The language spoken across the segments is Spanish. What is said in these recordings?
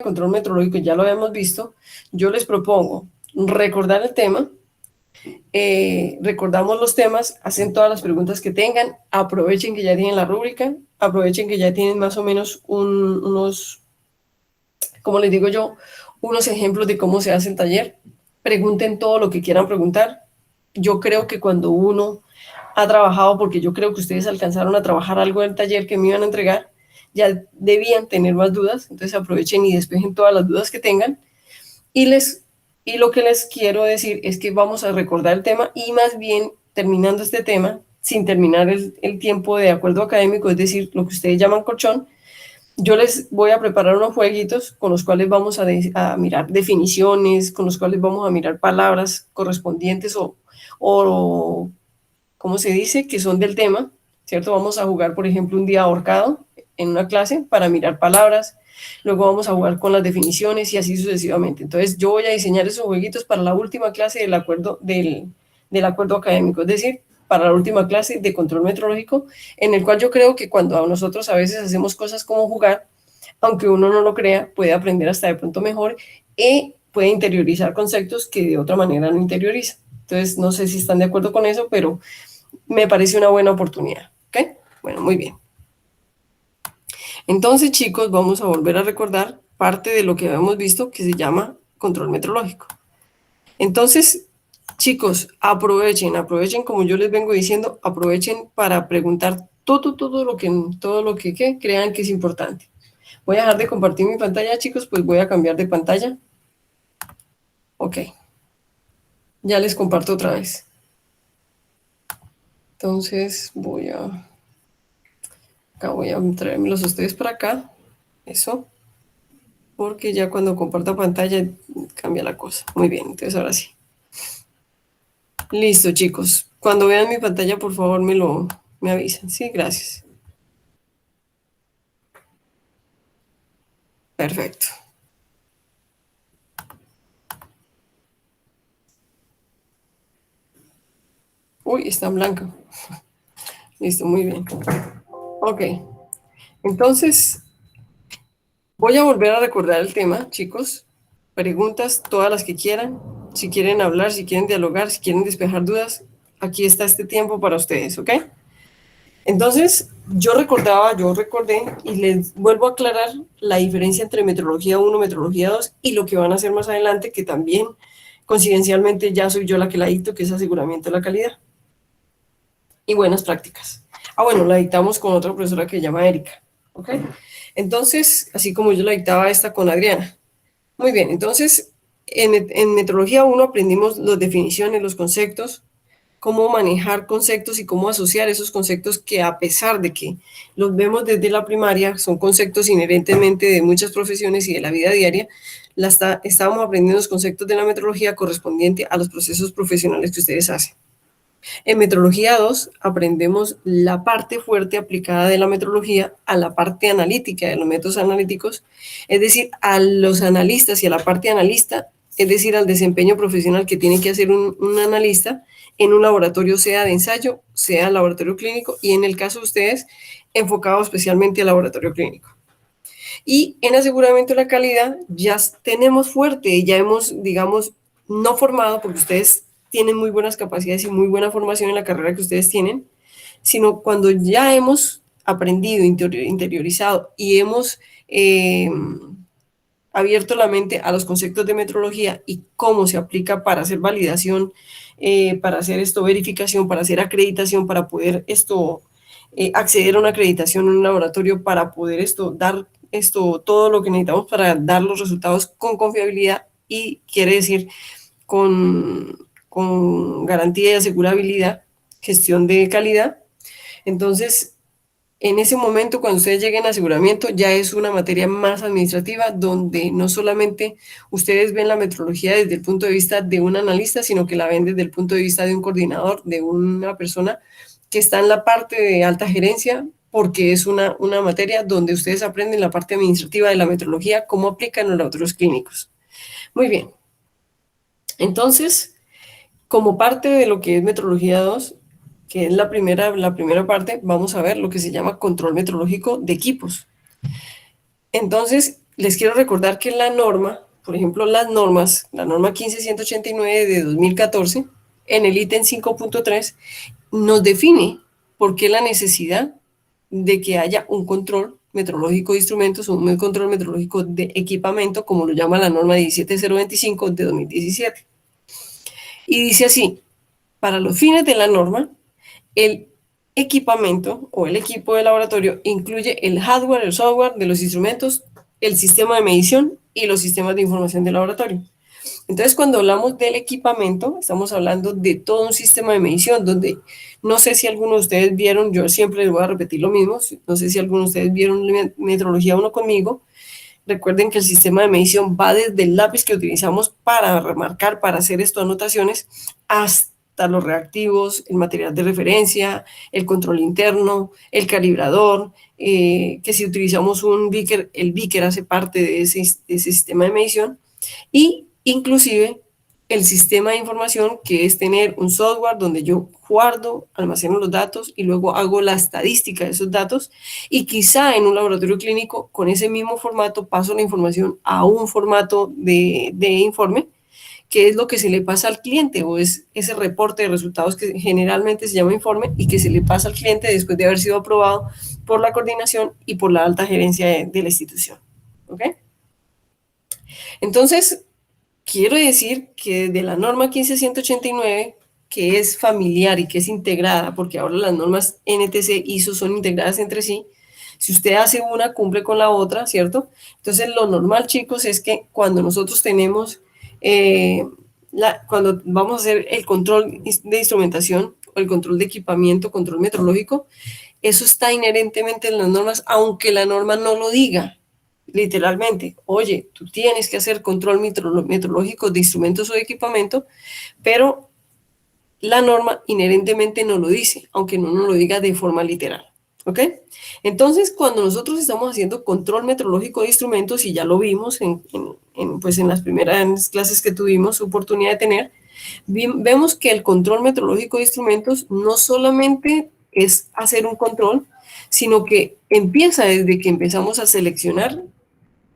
control metrológico ya lo habíamos visto, yo les propongo recordar el tema, recordamos los temas, hacen todas las preguntas que tengan, aprovechen que ya tienen la rúbrica, aprovechen que ya tienen más o menos unos, como les digo yo, unos ejemplos de cómo se hace el taller, pregunten todo lo que quieran preguntar. Yo creo que cuando uno ha trabajado, porque yo creo que ustedes alcanzaron a trabajar algo del taller que me iban a entregar, ya debían tener más dudas, entonces aprovechen y despejen todas las dudas que tengan. Y lo que les quiero decir es que vamos a recordar el tema y más bien terminando este tema, sin terminar el tiempo de acuerdo académico, es decir, lo que ustedes llaman colchón, yo les voy a preparar unos jueguitos con los cuales vamos a mirar definiciones, con los cuales vamos a mirar palabras correspondientes o ¿cómo se dice? Que son del tema, ¿cierto? Vamos a jugar, por ejemplo, un día ahorcado en una clase para mirar palabras, luego vamos a jugar con las definiciones y así sucesivamente. Entonces yo voy a diseñar esos jueguitos para la última clase del acuerdo académico, es decir, para la última clase de control metrológico, en el cual yo creo que cuando nosotros a veces hacemos cosas como jugar, aunque uno no lo crea, puede aprender hasta de pronto mejor y puede interiorizar conceptos que de otra manera no interioriza. Entonces, no sé si están de acuerdo con eso, pero me parece una buena oportunidad. ¿Ok? Bueno, muy bien. Entonces, chicos, vamos a volver a recordar parte de lo que habíamos visto que se llama control metrológico. Entonces, chicos, aprovechen, como yo les vengo diciendo, aprovechen para preguntar todo lo que crean que es importante. Voy a dejar de compartir mi pantalla, chicos, pues voy a cambiar de pantalla. Ok. Ya les comparto otra vez. Entonces, acá voy a traérmelos a ustedes para acá. Eso. Porque ya cuando comparto pantalla cambia la cosa. Muy bien, entonces ahora sí. Listo, chicos. Cuando vean mi pantalla, por favor, me avisan. Sí, gracias. Perfecto. Uy, está en blanco. Listo, muy bien. Ok. Entonces, voy a volver a recordar el tema, chicos. Preguntas, todas las que quieran. Si quieren hablar, si quieren dialogar, si quieren despejar dudas, aquí está este tiempo para ustedes, ¿ok? Entonces, yo recordé y les vuelvo a aclarar la diferencia entre metrología 1, metrología 2 y lo que van a hacer más adelante, que también coincidencialmente ya soy yo la que la dicto, que es aseguramiento de la calidad y buenas prácticas. Ah, bueno, la dictamos con otra profesora que se llama Erika, ¿ok? Entonces, así como yo la dictaba esta con Adriana. Muy bien, entonces, en metrología 1 aprendimos las definiciones, los conceptos, cómo manejar conceptos y cómo asociar esos conceptos que a pesar de que los vemos desde la primaria, son conceptos inherentemente de muchas profesiones y de la vida diaria, estábamos aprendiendo los conceptos de la metrología correspondiente a los procesos profesionales que ustedes hacen. En metrología 2 aprendemos la parte fuerte aplicada de la metrología a la parte analítica de los métodos analíticos, es decir, a los analistas y a la parte analista, es decir, al desempeño profesional que tiene que hacer un analista en un laboratorio, sea de ensayo, sea laboratorio clínico, y en el caso de ustedes, enfocado especialmente al laboratorio clínico. Y en aseguramiento de la calidad ya tenemos fuerte, ya hemos, digamos, no formado, porque ustedes tienen muy buenas capacidades y muy buena formación en la carrera que ustedes tienen, sino cuando ya hemos aprendido, interiorizado y hemos abierto la mente a los conceptos de metrología y cómo se aplica para hacer validación, para hacer verificación, para hacer acreditación, para poder acceder a una acreditación en un laboratorio, para poder dar todo lo que necesitamos para dar los resultados con confiabilidad y quiere decir con garantía y asegurabilidad, gestión de calidad. Entonces, en ese momento, cuando ustedes lleguen a aseguramiento, ya es una materia más administrativa donde no solamente ustedes ven la metrología desde el punto de vista de un analista, sino que la ven desde el punto de vista de un coordinador, de una persona que está en la parte de alta gerencia, porque es una materia donde ustedes aprenden la parte administrativa de la metrología, cómo aplican los laboratorios clínicos. Muy bien. Entonces, como parte de lo que es metrología 2, que es la primera parte, vamos a ver lo que se llama control metrológico de equipos. Entonces, les quiero recordar que la norma, por ejemplo, la norma 15189 de 2014, en el ítem 5.3, nos define por qué la necesidad de que haya un control metrológico de instrumentos o un control metrológico de equipamiento, como lo llama la norma 17025 de 2017. Y dice así: para los fines de la norma, el equipamiento o el equipo de laboratorio incluye el hardware, el software de los instrumentos, el sistema de medición y los sistemas de información del laboratorio. Entonces, cuando hablamos del equipamiento, estamos hablando de todo un sistema de medición donde no sé si algunos de ustedes vieron, yo siempre les voy a repetir lo mismo, no sé si algunos de ustedes vieron Metrología 1 conmigo. Recuerden que el sistema de medición va desde el lápiz que utilizamos para remarcar, para hacer estas anotaciones, hasta los reactivos, el material de referencia, el control interno, el calibrador, que si utilizamos un beaker, el beaker hace parte de ese sistema de medición, y inclusive el sistema de información, que es tener un software donde yo guardo, almaceno los datos y luego hago la estadística de esos datos, y quizá en un laboratorio clínico con ese mismo formato paso la información a un formato de informe, que es lo que se le pasa al cliente, o es ese reporte de resultados que generalmente se llama informe y que se le pasa al cliente después de haber sido aprobado por la coordinación y por la alta gerencia de la institución. ¿Ok? Entonces, quiero decir que de la norma 15189, que es familiar y que es integrada, porque ahora las normas NTC ISO son integradas entre sí, si usted hace una, cumple con la otra, ¿cierto? Entonces, lo normal, chicos, es que cuando nosotros tenemos, cuando vamos a hacer el control de instrumentación o el control de equipamiento, control metrológico, eso está inherentemente en las normas, aunque la norma no lo diga literalmente. Oye, tú tienes que hacer control metrológico de instrumentos o de equipamiento, pero la norma inherentemente no lo dice, aunque no nos lo diga de forma literal. ¿Ok? Entonces, cuando nosotros estamos haciendo control metrológico de instrumentos, y ya lo vimos pues en las primeras clases que tuvimos oportunidad de tener, vemos que el control metrológico de instrumentos no solamente es hacer un control, sino que empieza desde que empezamos a seleccionar,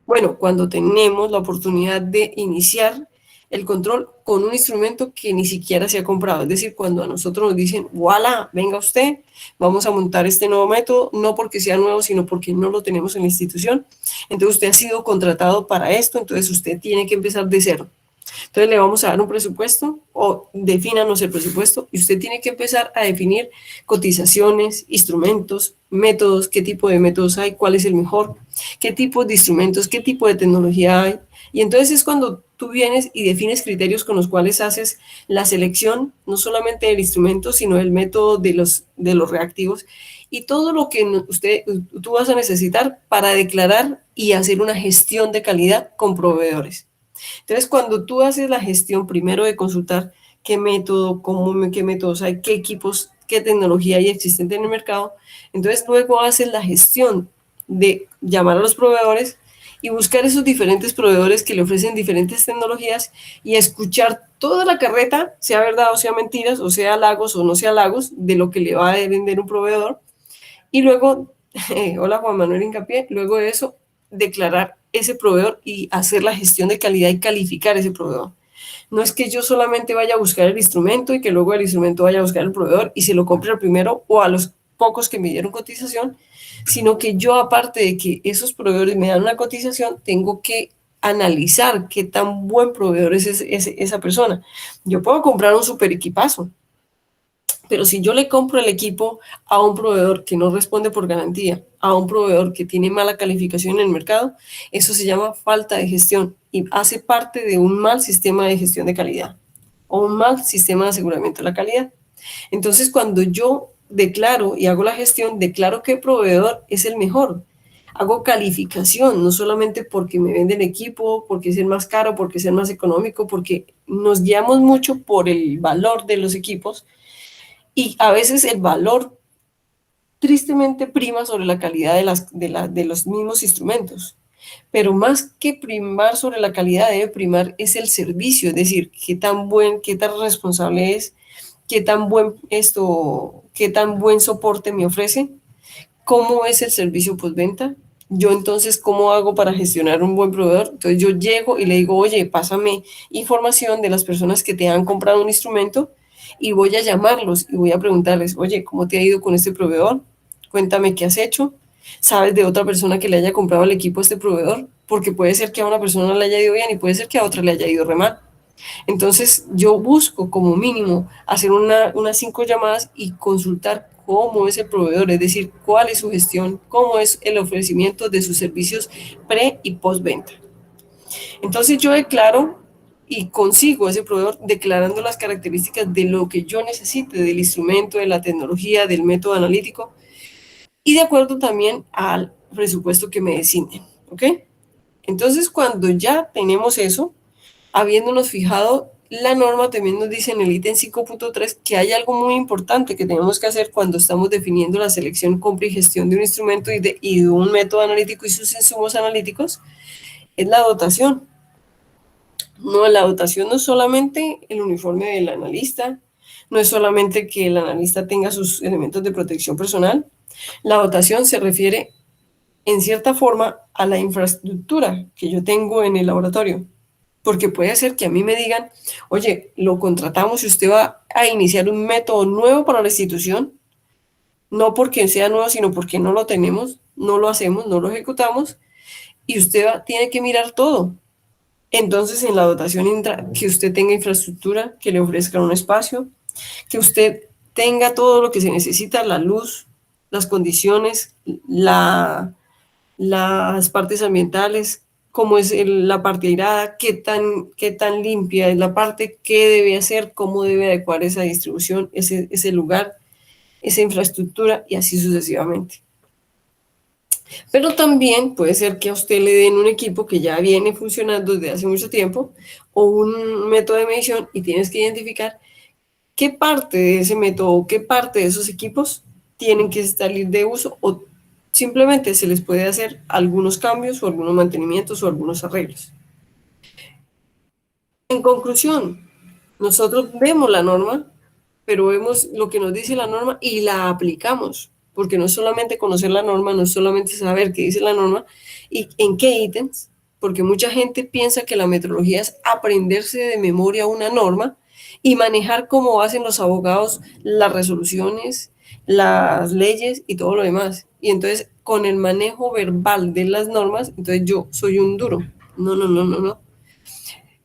bueno, cuando tenemos la oportunidad de iniciar el control con un instrumento que ni siquiera se ha comprado. Es decir, cuando a nosotros nos dicen, voilà, venga usted, vamos a montar este nuevo método, no porque sea nuevo, sino porque no lo tenemos en la institución. Entonces usted ha sido contratado para esto, entonces usted tiene que empezar de cero. Entonces le vamos a dar un presupuesto, o defínanos el presupuesto, y usted tiene que empezar a definir cotizaciones, instrumentos, métodos, qué tipo de métodos hay, cuál es el mejor, qué tipo de instrumentos, qué tipo de tecnología hay. Y entonces es cuando tú vienes y defines criterios con los cuales haces la selección, no solamente del instrumento, sino del método de los reactivos y todo lo que tú vas a necesitar para declarar y hacer una gestión de calidad con proveedores. Entonces, cuando tú haces la gestión primero de consultar qué método, qué métodos hay, qué equipos, qué tecnología hay existente en el mercado, entonces luego haces la gestión de llamar a los proveedores y buscar esos diferentes proveedores que le ofrecen diferentes tecnologías y escuchar toda la carreta, sea verdad o sea mentiras, o sea halagos o no sea halagos, de lo que le va a vender un proveedor. Y luego, hola Juan Manuel Hincapié, luego de eso, declarar ese proveedor y hacer la gestión de calidad y calificar ese proveedor. No es que yo solamente vaya a buscar el instrumento y que luego el instrumento vaya a buscar el proveedor y se lo compre al primero o a los pocos que me dieron cotización, sino que yo, aparte de que esos proveedores me dan una cotización, tengo que analizar qué tan buen proveedor es esa persona. Yo puedo comprar un super equipazo, pero si yo le compro el equipo a un proveedor que no responde por garantía, a un proveedor que tiene mala calificación en el mercado, eso se llama falta de gestión y hace parte de un mal sistema de gestión de calidad o un mal sistema de aseguramiento de la calidad. Entonces, cuando yo declaro y hago la gestión, declaro qué proveedor es el mejor. Hago calificación, no solamente porque me venden equipo, porque es el más caro, porque es el más económico, porque nos guiamos mucho por el valor de los equipos, y a veces el valor tristemente prima sobre la calidad de los mismos instrumentos. Pero más que primar sobre la calidad, debe primar es el servicio, es decir, qué tan responsable es, qué tan buen soporte me ofrece, cómo es el servicio postventa, Yo entonces, ¿cómo hago para gestionar un buen proveedor? Entonces yo llego y le digo, oye, pásame información de las personas que te han comprado un instrumento y voy a llamarlos y voy a preguntarles, oye, ¿cómo te ha ido con este proveedor? Cuéntame qué has hecho. ¿Sabes de otra persona que le haya comprado el equipo a este proveedor? Porque puede ser que a una persona le haya ido bien y puede ser que a otra le haya ido re mal. Entonces yo busco como mínimo hacer unas 5 llamadas y consultar cómo es el proveedor, es decir, cuál es su gestión, cómo es el ofrecimiento de sus servicios pre y postventa. Entonces yo declaro y consigo ese proveedor declarando las características de lo que yo necesite, del instrumento, de la tecnología, del método analítico y de acuerdo también al presupuesto que me designen, ¿ok? Entonces cuando ya tenemos eso, habiéndonos fijado, la norma también nos dice en el ítem 5.3 que hay algo muy importante que tenemos que hacer cuando estamos definiendo la selección, compra y gestión de un instrumento y de un método analítico y sus insumos analíticos, es la dotación. No, la dotación no es solamente el uniforme del analista, no es solamente que el analista tenga sus elementos de protección personal. La dotación se refiere en cierta forma a la infraestructura que yo tengo en el laboratorio. Porque puede ser que a mí me digan, oye, lo contratamos y usted va a iniciar un método nuevo para la institución, no porque sea nuevo, sino porque no lo tenemos, no lo hacemos, no lo ejecutamos, y usted tiene que mirar todo. Entonces, en la dotación entra que usted tenga infraestructura, que le ofrezcan un espacio, que usted tenga todo lo que se necesita, la luz, las condiciones, las partes ambientales, cómo es la parte airada, qué tan limpia es la parte, qué debe hacer, cómo debe adecuar esa distribución, ese lugar, esa infraestructura y así sucesivamente. Pero también puede ser que a usted le den un equipo que ya viene funcionando desde hace mucho tiempo o un método de medición y tienes que identificar qué parte de ese método o qué parte de esos equipos tienen que salir de uso o simplemente se les puede hacer algunos cambios o algunos mantenimientos o algunos arreglos. En conclusión, nosotros vemos la norma, pero vemos lo que nos dice la norma y la aplicamos, porque no es solamente conocer la norma, no es solamente saber qué dice la norma y en qué ítems, porque mucha gente piensa que la metrología es aprenderse de memoria una norma y manejar como hacen los abogados las resoluciones, las leyes y todo lo demás. Y entonces con el manejo verbal de las normas, entonces yo soy un duro. No, no, no, no, no.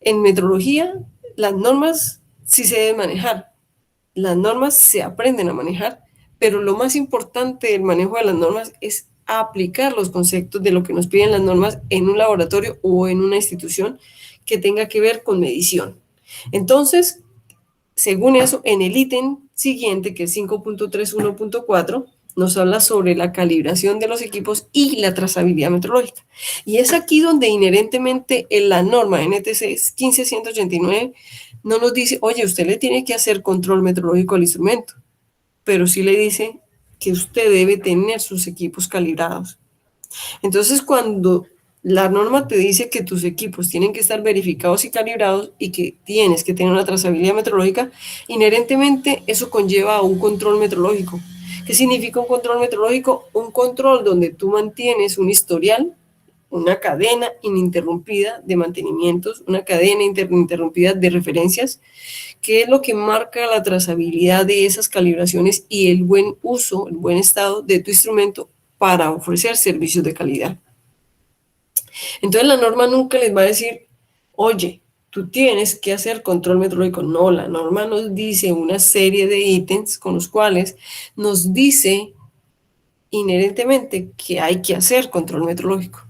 En metrología, las normas sí se deben manejar, las normas se aprenden a manejar, pero lo más importante del manejo de las normas es aplicar los conceptos de lo que nos piden las normas en un laboratorio o en una institución que tenga que ver con medición. Entonces, según eso, en el ítem siguiente, que es 5.31.4, nos habla sobre la calibración de los equipos y la trazabilidad metrológica. Y es aquí donde inherentemente en la norma NTC 15189 no nos dice, oye, usted le tiene que hacer control metrológico al instrumento, pero sí le dice que usted debe tener sus equipos calibrados. Entonces, cuando la norma te dice que tus equipos tienen que estar verificados y calibrados y que tienes que tener una trazabilidad metrológica, inherentemente eso conlleva a un control metrológico. ¿Qué significa un control metrológico? Un control donde tú mantienes un historial, una cadena ininterrumpida de mantenimientos, una cadena ininterrumpida de referencias, que es lo que marca la trazabilidad de esas calibraciones y el buen uso, el buen estado de tu instrumento para ofrecer servicios de calidad. Entonces la norma nunca les va a decir, oye, tú tienes que hacer control metrológico. No, la norma nos dice una serie de ítems con los cuales nos dice inherentemente que hay que hacer control metrológico.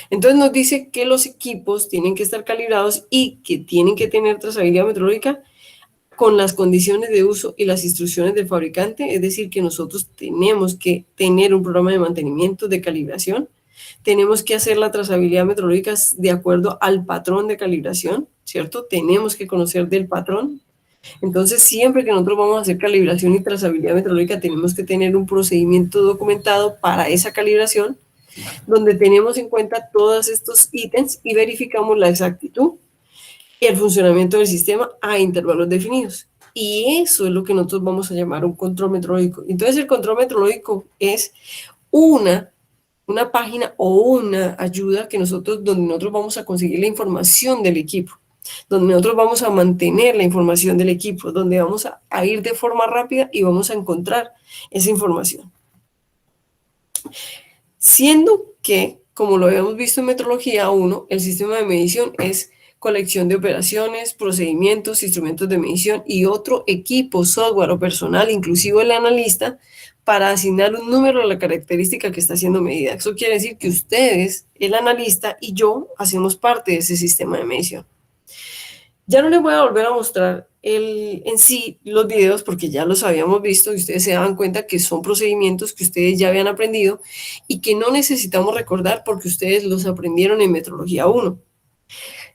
Entonces nos dice que los equipos tienen que estar calibrados y que tienen que tener trazabilidad metrológica con las condiciones de uso y las instrucciones del fabricante, es decir, que nosotros tenemos que tener un programa de mantenimiento, de calibración, tenemos que hacer la trazabilidad metrológica de acuerdo al patrón de calibración, ¿cierto? Tenemos que conocer del patrón. Entonces, siempre que nosotros vamos a hacer calibración y trazabilidad metrológica, tenemos que tener un procedimiento documentado para esa calibración, donde tenemos en cuenta todos estos ítems y verificamos la exactitud y el funcionamiento del sistema a intervalos definidos. Y eso es lo que nosotros vamos a llamar un control metrológico. Entonces, el control metrológico es una una página o una ayuda donde nosotros vamos a conseguir la información del equipo, donde nosotros vamos a mantener la información del equipo, donde vamos a ir de forma rápida y vamos a encontrar esa información. Siendo que, como lo habíamos visto en Metrología 1, el sistema de medición es colección de operaciones, procedimientos, instrumentos de medición y otro equipo, software o personal, inclusive el analista, para asignar un número a la característica que está siendo medida. Eso quiere decir que ustedes, el analista y yo, hacemos parte de ese sistema de medición. Ya no les voy a volver a mostrar en sí los videos porque ya los habíamos visto y ustedes se dan cuenta que son procedimientos que ustedes ya habían aprendido y que no necesitamos recordar porque ustedes los aprendieron en Metrología 1.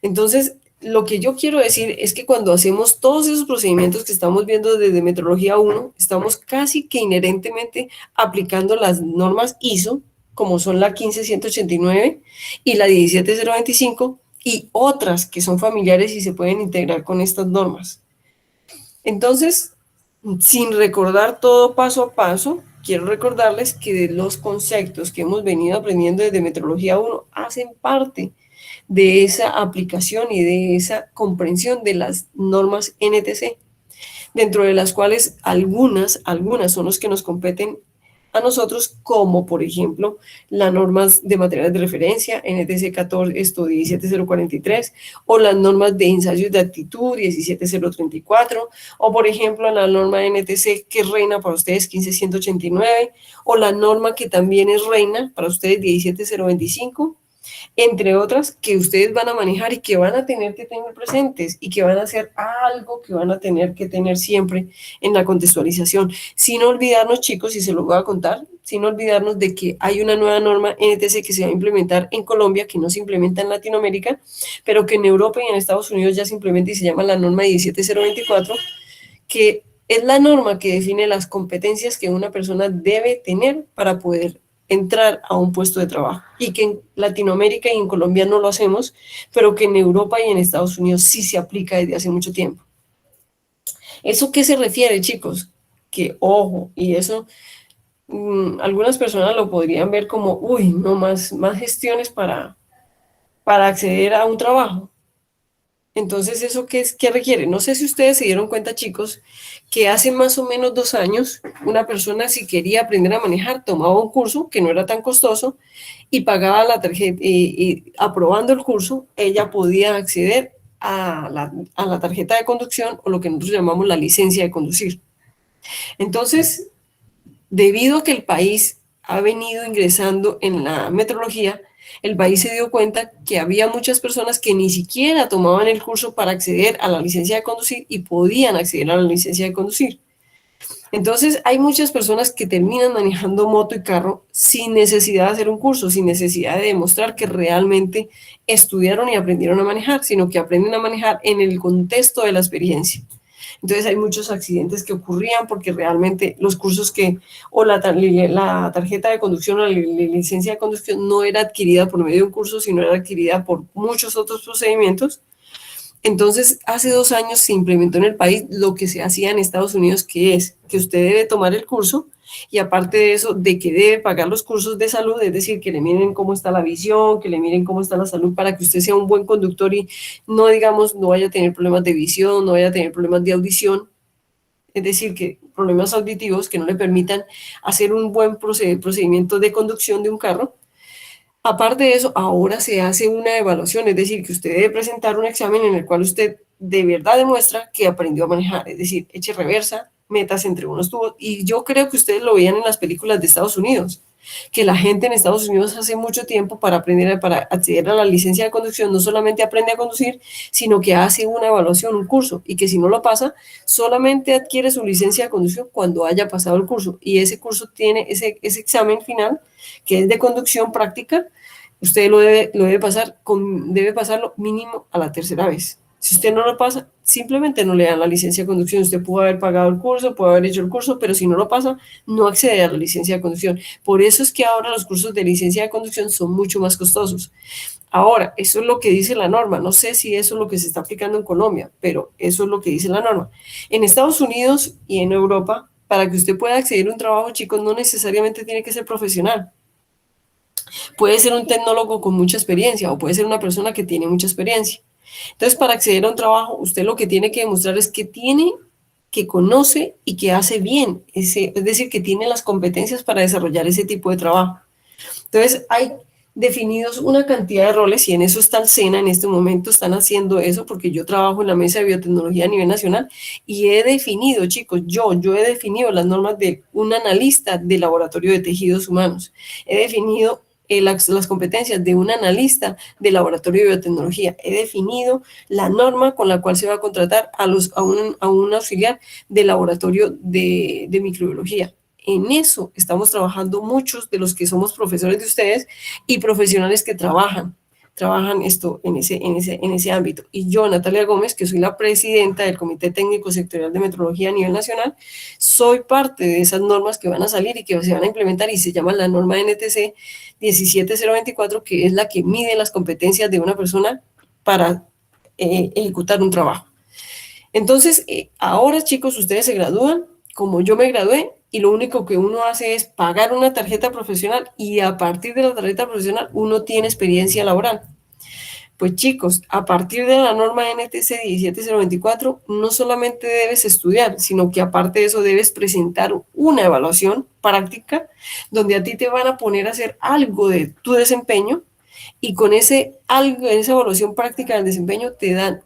Entonces, lo que yo quiero decir es que cuando hacemos todos esos procedimientos que estamos viendo desde Metrología 1, estamos casi que inherentemente aplicando las normas ISO, como son la 15189 y la 17025, y otras que son familiares y se pueden integrar con estas normas. Entonces, sin recordar todo paso a paso, quiero recordarles que de los conceptos que hemos venido aprendiendo desde Metrología 1 hacen parte de esa aplicación y de esa comprensión de las normas NTC, dentro de las cuales algunas son los que nos competen a nosotros, como por ejemplo las normas de materiales de referencia, NTC 17043, o las normas de ensayos de actitud 17034, o por ejemplo la norma NTC que reina para ustedes 15189, o la norma que también es reina para ustedes 17025, entre otras que ustedes van a manejar y que van a tener que tener presentes y que van a hacer algo que van a tener que tener siempre en la contextualización. Sin olvidarnos, chicos, y se lo voy a contar, sin olvidarnos de que hay una nueva norma NTC que se va a implementar en Colombia, que no se implementa en Latinoamérica, pero que en Europa y en Estados Unidos ya se implementa y se llama la norma 17024, que es la norma que define las competencias que una persona debe tener para poder entrar a un puesto de trabajo, y que en Latinoamérica y en Colombia no lo hacemos, pero que en Europa y en Estados Unidos sí se aplica desde hace mucho tiempo. ¿Eso qué se refiere, chicos? Que ojo, y eso algunas personas lo podrían ver como, uy, no más gestiones para acceder a un trabajo. Entonces, ¿eso qué requiere? No sé si ustedes se dieron cuenta, chicos, que hace más o menos 2 años, una persona, si quería aprender a manejar, tomaba un curso que no era tan costoso y pagaba la tarjeta, y aprobando el curso, ella podía acceder a la tarjeta de conducción, o lo que nosotros llamamos la licencia de conducir. Entonces, debido a que el país ha venido ingresando en la metrología, el país se dio cuenta que había muchas personas que ni siquiera tomaban el curso para acceder a la licencia de conducir y podían acceder a la licencia de conducir. Entonces, hay muchas personas que terminan manejando moto y carro sin necesidad de hacer un curso, sin necesidad de demostrar que realmente estudiaron y aprendieron a manejar, sino que aprenden a manejar en el contexto de la experiencia. Entonces hay muchos accidentes que ocurrían porque realmente los cursos o la tarjeta de conducción o la licencia de conducción no era adquirida por medio de un curso, sino era adquirida por muchos otros procedimientos. Entonces, hace 2 años se implementó en el país lo que se hacía en Estados Unidos, que es que usted debe tomar el curso y aparte de eso, de que debe pagar los cursos de salud, es decir, que le miren cómo está la visión, que le miren cómo está la salud para que usted sea un buen conductor y no, digamos, no vaya a tener problemas de visión, no vaya a tener problemas de audición, es decir, que problemas auditivos que no le permitan hacer un buen procedimiento de conducción de un carro. Aparte de eso, ahora se hace una evaluación, es decir, que usted debe presentar un examen en el cual usted de verdad demuestra que aprendió a manejar, es decir, eche reversa, metas entre unos tubos, y yo creo que ustedes lo veían en las películas de Estados Unidos, que la gente en Estados Unidos hace mucho tiempo para acceder a la licencia de conducción, no solamente aprende a conducir, sino que hace una evaluación, un curso, y que si no lo pasa, solamente adquiere su licencia de conducción cuando haya pasado el curso, y ese curso tiene ese examen final, que es de conducción práctica. Usted debe pasarlo mínimo a la tercera vez. Si usted no lo pasa, simplemente no le dan la licencia de conducción. Usted pudo haber pagado el curso, puede haber hecho el curso, pero si no lo pasa, no accede a la licencia de conducción. Por eso es que ahora los cursos de licencia de conducción son mucho más costosos. Ahora, eso es lo que dice la norma. No sé si eso es lo que se está aplicando en Colombia, pero eso es lo que dice la norma. En Estados Unidos y en Europa, para que usted pueda acceder a un trabajo, chicos, no necesariamente tiene que ser profesional. Puede ser un tecnólogo con mucha experiencia o puede ser una persona que tiene mucha experiencia. Entonces, para acceder a un trabajo, usted lo que tiene que demostrar es que tiene, que conoce y que hace bien, es decir, que tiene las competencias para desarrollar ese tipo de trabajo. Entonces, hay definidos una cantidad de roles y en eso está el SENA, en este momento están haciendo eso porque yo trabajo en la mesa de biotecnología a nivel nacional y he definido, chicos, yo he definido las normas de un analista de laboratorio de tejidos humanos, he definido las competencias de un analista de laboratorio de biotecnología, he definido la norma con la cual se va a contratar a un auxiliar de laboratorio de microbiología. En eso estamos trabajando muchos de los que somos profesores de ustedes y profesionales que trabajan esto en ese ámbito. Y yo, Natalia Gómez, que soy la presidenta del Comité Técnico Sectorial de Metrología a nivel nacional, soy parte de esas normas que van a salir y que se van a implementar y se llama la norma NTC 17024, que es la que mide las competencias de una persona para ejecutar un trabajo. Entonces, ahora chicos, ustedes se gradúan, como yo me gradué, y lo único que uno hace es pagar una tarjeta profesional y a partir de la tarjeta profesional uno tiene experiencia laboral. Pues chicos, a partir de la norma NTC 17024, no solamente debes estudiar, sino que aparte de eso debes presentar una evaluación práctica donde a ti te van a poner a hacer algo de tu desempeño y con esa evaluación práctica del desempeño te dan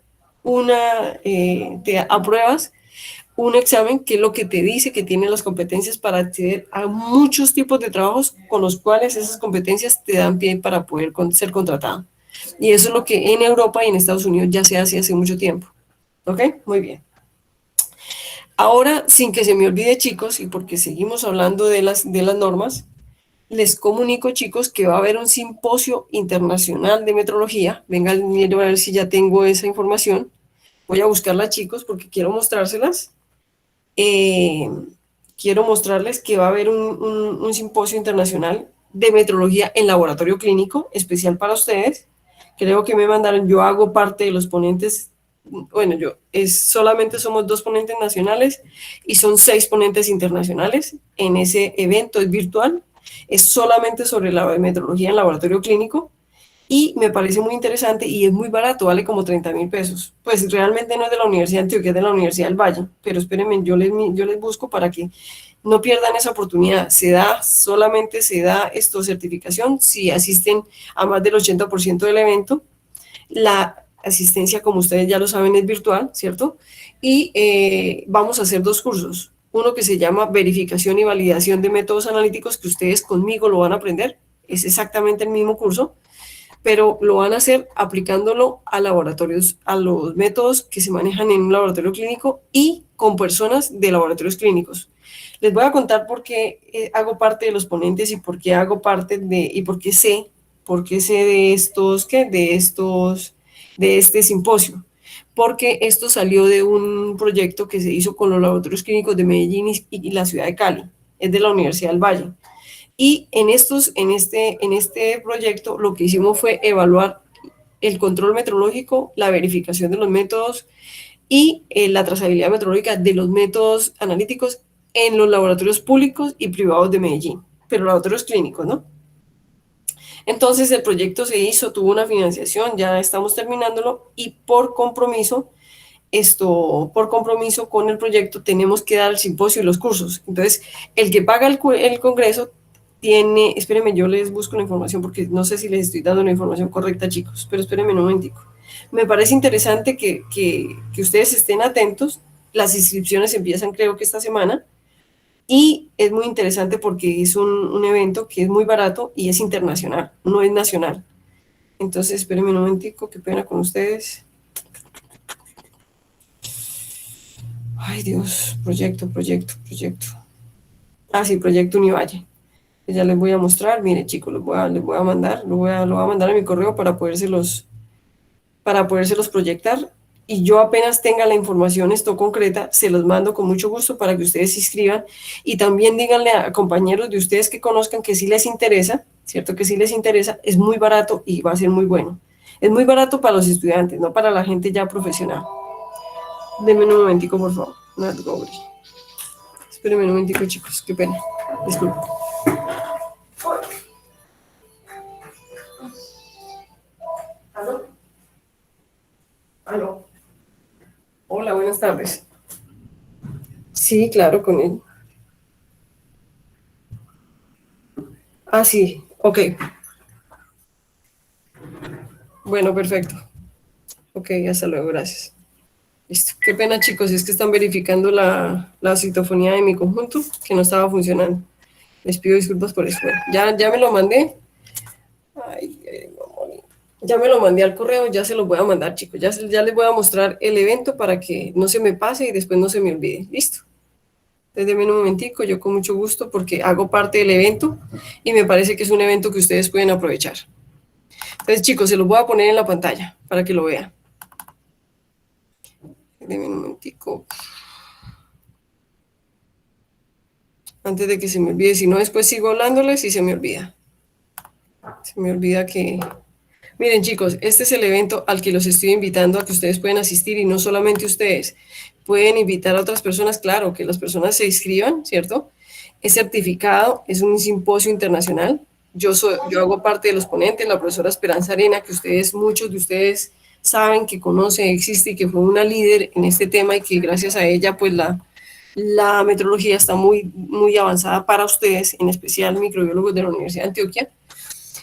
te apruebas un examen que es lo que te dice que tiene las competencias para acceder a muchos tipos de trabajos con los cuales esas competencias te dan pie para poder ser contratado. Y eso es lo que en Europa y en Estados Unidos ya se hace mucho tiempo. ¿Ok? Muy bien. Ahora, sin que se me olvide, chicos, y porque seguimos hablando de las normas, les comunico, chicos, que va a haber un simposio internacional de metrología. Vengan, miren a ver si ya tengo esa información. Voy a buscarla, chicos, porque quiero mostrárselas. Quiero mostrarles que va a haber un simposio internacional de metrología en laboratorio clínico, especial para ustedes. Creo que me mandaron, yo hago parte de los ponentes, bueno, solamente somos 2 ponentes nacionales y son 6 ponentes internacionales. En ese evento es virtual, es solamente sobre la metrología en laboratorio clínico y me parece muy interesante y es muy barato, vale como 30.000 pesos. Pues realmente no es de la Universidad de Antioquia, es de la Universidad del Valle, pero espérenme, yo les busco para que no pierdan esa oportunidad. Solamente se da certificación si asisten a más del 80% del evento. La asistencia, como ustedes ya lo saben, es virtual, ¿cierto? Y vamos a hacer 2 cursos. Uno que se llama verificación y validación de métodos analíticos, que ustedes conmigo lo van a aprender. Es exactamente el mismo curso, pero lo van a hacer aplicándolo a laboratorios, a los métodos que se manejan en un laboratorio clínico y con personas de laboratorios clínicos. Les voy a contar por qué hago parte de los ponentes y por qué hago parte y por qué sé de de este simposio. Porque esto salió de un proyecto que se hizo con los laboratorios clínicos de Medellín y la ciudad de Cali. Es de la Universidad del Valle. Y en este proyecto lo que hicimos fue evaluar el control metrológico, la verificación de los métodos y la trazabilidad metrológica de los métodos analíticos en los laboratorios públicos y privados de Medellín, pero laboratorios clínicos, ¿no? Entonces el proyecto se hizo, tuvo una financiación, ya estamos terminándolo y por compromiso con el proyecto tenemos que dar el simposio y los cursos. Entonces, el que paga el congreso tiene, espérenme, yo les busco la información porque no sé si les estoy dando la información correcta, chicos, pero espérenme un momentico. Me parece interesante que ustedes estén atentos. Las inscripciones empiezan creo que esta semana y es muy interesante porque es un evento que es muy barato y es internacional, no es nacional. Entonces, espérenme un momentico, qué pena con ustedes. Ay, Dios, proyecto. Ah, sí, proyecto Univalle. Ya les voy a mostrar. Mire, chicos, les voy a mandar, lo voy a mandar a mi correo para podérselos proyectar. Y yo apenas tenga la información esto concreta, se los mando con mucho gusto para que ustedes se inscriban. Y también díganle a compañeros de ustedes que conozcan que sí les interesa, ¿cierto? Que sí les interesa, es muy barato y va a ser muy bueno. Es muy barato para los estudiantes, no para la gente ya profesional. Denme un momentico, por favor. Espérenme un momentico, chicos. Qué pena. Disculpen. Aló. Hola, buenas tardes. Sí, claro, con él. Ah, sí, ok. Bueno, perfecto. Ok, hasta luego, gracias. Listo. Qué pena, chicos, es que están verificando la citofonía de mi conjunto, que no estaba funcionando. Les pido disculpas por eso. Bueno, ya me lo mandé. Ay, mamón. Ya me lo mandé al correo, ya se lo voy a mandar, chicos. Ya les voy a mostrar el evento para que no se me pase y después no se me olvide. Listo. Entonces, denme un momentico, yo con mucho gusto, porque hago parte del evento y me parece que es un evento que ustedes pueden aprovechar. Entonces, chicos, se los voy a poner en la pantalla para que lo vean. Denme un momentico. Antes de que se me olvide, si no, después sigo hablándoles y se me olvida. Se me olvida que... Miren, chicos, este es el evento al que los estoy invitando a que ustedes pueden asistir y no solamente ustedes. Pueden invitar a otras personas, claro, que las personas se inscriban, ¿cierto? Es certificado, es un simposio internacional. Yo hago parte de los ponentes, la profesora Esperanza Arena, que ustedes, muchos de ustedes saben que conoce, existe y que fue una líder en este tema y que gracias a ella, pues la metrología está muy avanzada para ustedes, en especial microbiólogos de la Universidad de Antioquia.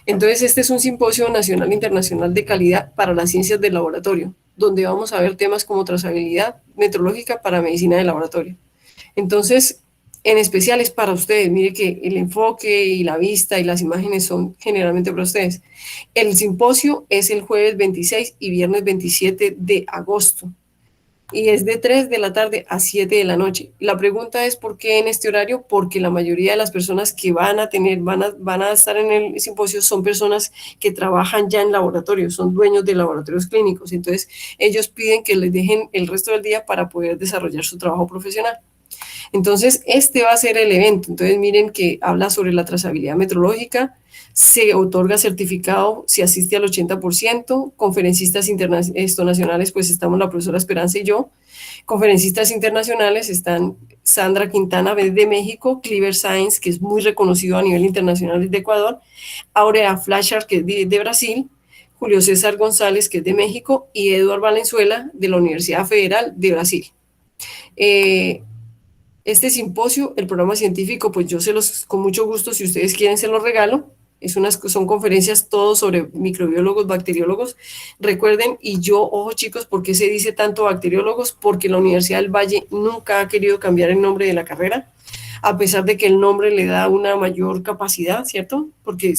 Entonces, este es un simposio nacional e internacional de calidad para las ciencias del laboratorio, donde vamos a ver temas como trazabilidad metrológica para medicina de laboratorio. Entonces, en especial es para ustedes. Mire que el enfoque y la vista y las imágenes son generalmente para ustedes. El simposio es el jueves 26 y viernes 27 de agosto y es de 3 de la tarde a 7 de la noche. La pregunta es ¿por qué en este horario? Porque la mayoría de las personas que van a estar en el simposio son personas que trabajan ya en laboratorios, son dueños de laboratorios clínicos. Entonces, ellos piden que les dejen el resto del día para poder desarrollar su trabajo profesional. Entonces, este va a ser el evento. Entonces, miren que habla sobre la trazabilidad metrológica, se otorga certificado si asiste al 80%, conferencistas nacionales, pues estamos la profesora Esperanza y yo, conferencistas internacionales están Sandra Quintana de México, Cleaver Science, que es muy reconocido a nivel internacional de Ecuador, Aurea Flashard, que es de Brasil, Julio César González, que es de México, y Eduard Valenzuela, de la Universidad Federal de Brasil. Este simposio, el programa científico, pues yo con mucho gusto, si ustedes quieren, se los regalo. Son conferencias todos sobre microbiólogos, bacteriólogos. Recuerden, y yo, ojo chicos, ¿por qué se dice tanto bacteriólogos? Porque la Universidad del Valle nunca ha querido cambiar el nombre de la carrera, a pesar de que el nombre le da una mayor capacidad, ¿cierto? Porque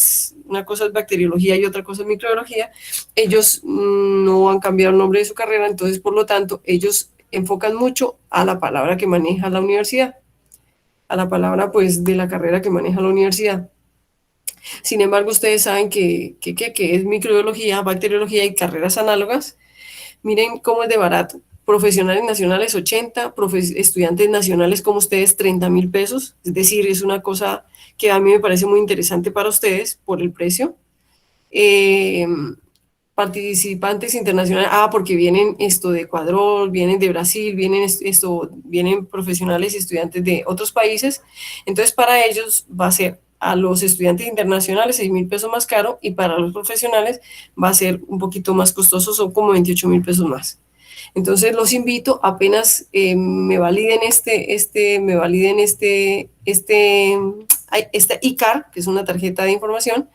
una cosa es bacteriología y otra cosa es microbiología. Ellos no han cambiado el nombre de su carrera, entonces, por lo tanto, ellos enfocan mucho a la palabra que maneja la universidad, a la palabra pues de la carrera que maneja la universidad. Sin embargo, ustedes saben que es microbiología, bacteriología y carreras análogas. Miren cómo es de barato. Profesionales nacionales 80, estudiantes nacionales como ustedes 30,000 pesos. Es decir, es una cosa que a mí me parece muy interesante para ustedes por el precio. Eh, Participantes internacionales, porque vienen esto de Ecuador, vienen de Brasil, vienen profesionales y estudiantes de otros países. Entonces, para ellos va a ser a los estudiantes internacionales 6,000 pesos más caro y para los profesionales va a ser un poquito más costoso, son como 28,000 pesos más. Entonces los invito, apenas me validen esta ICAR, que es una tarjeta de información.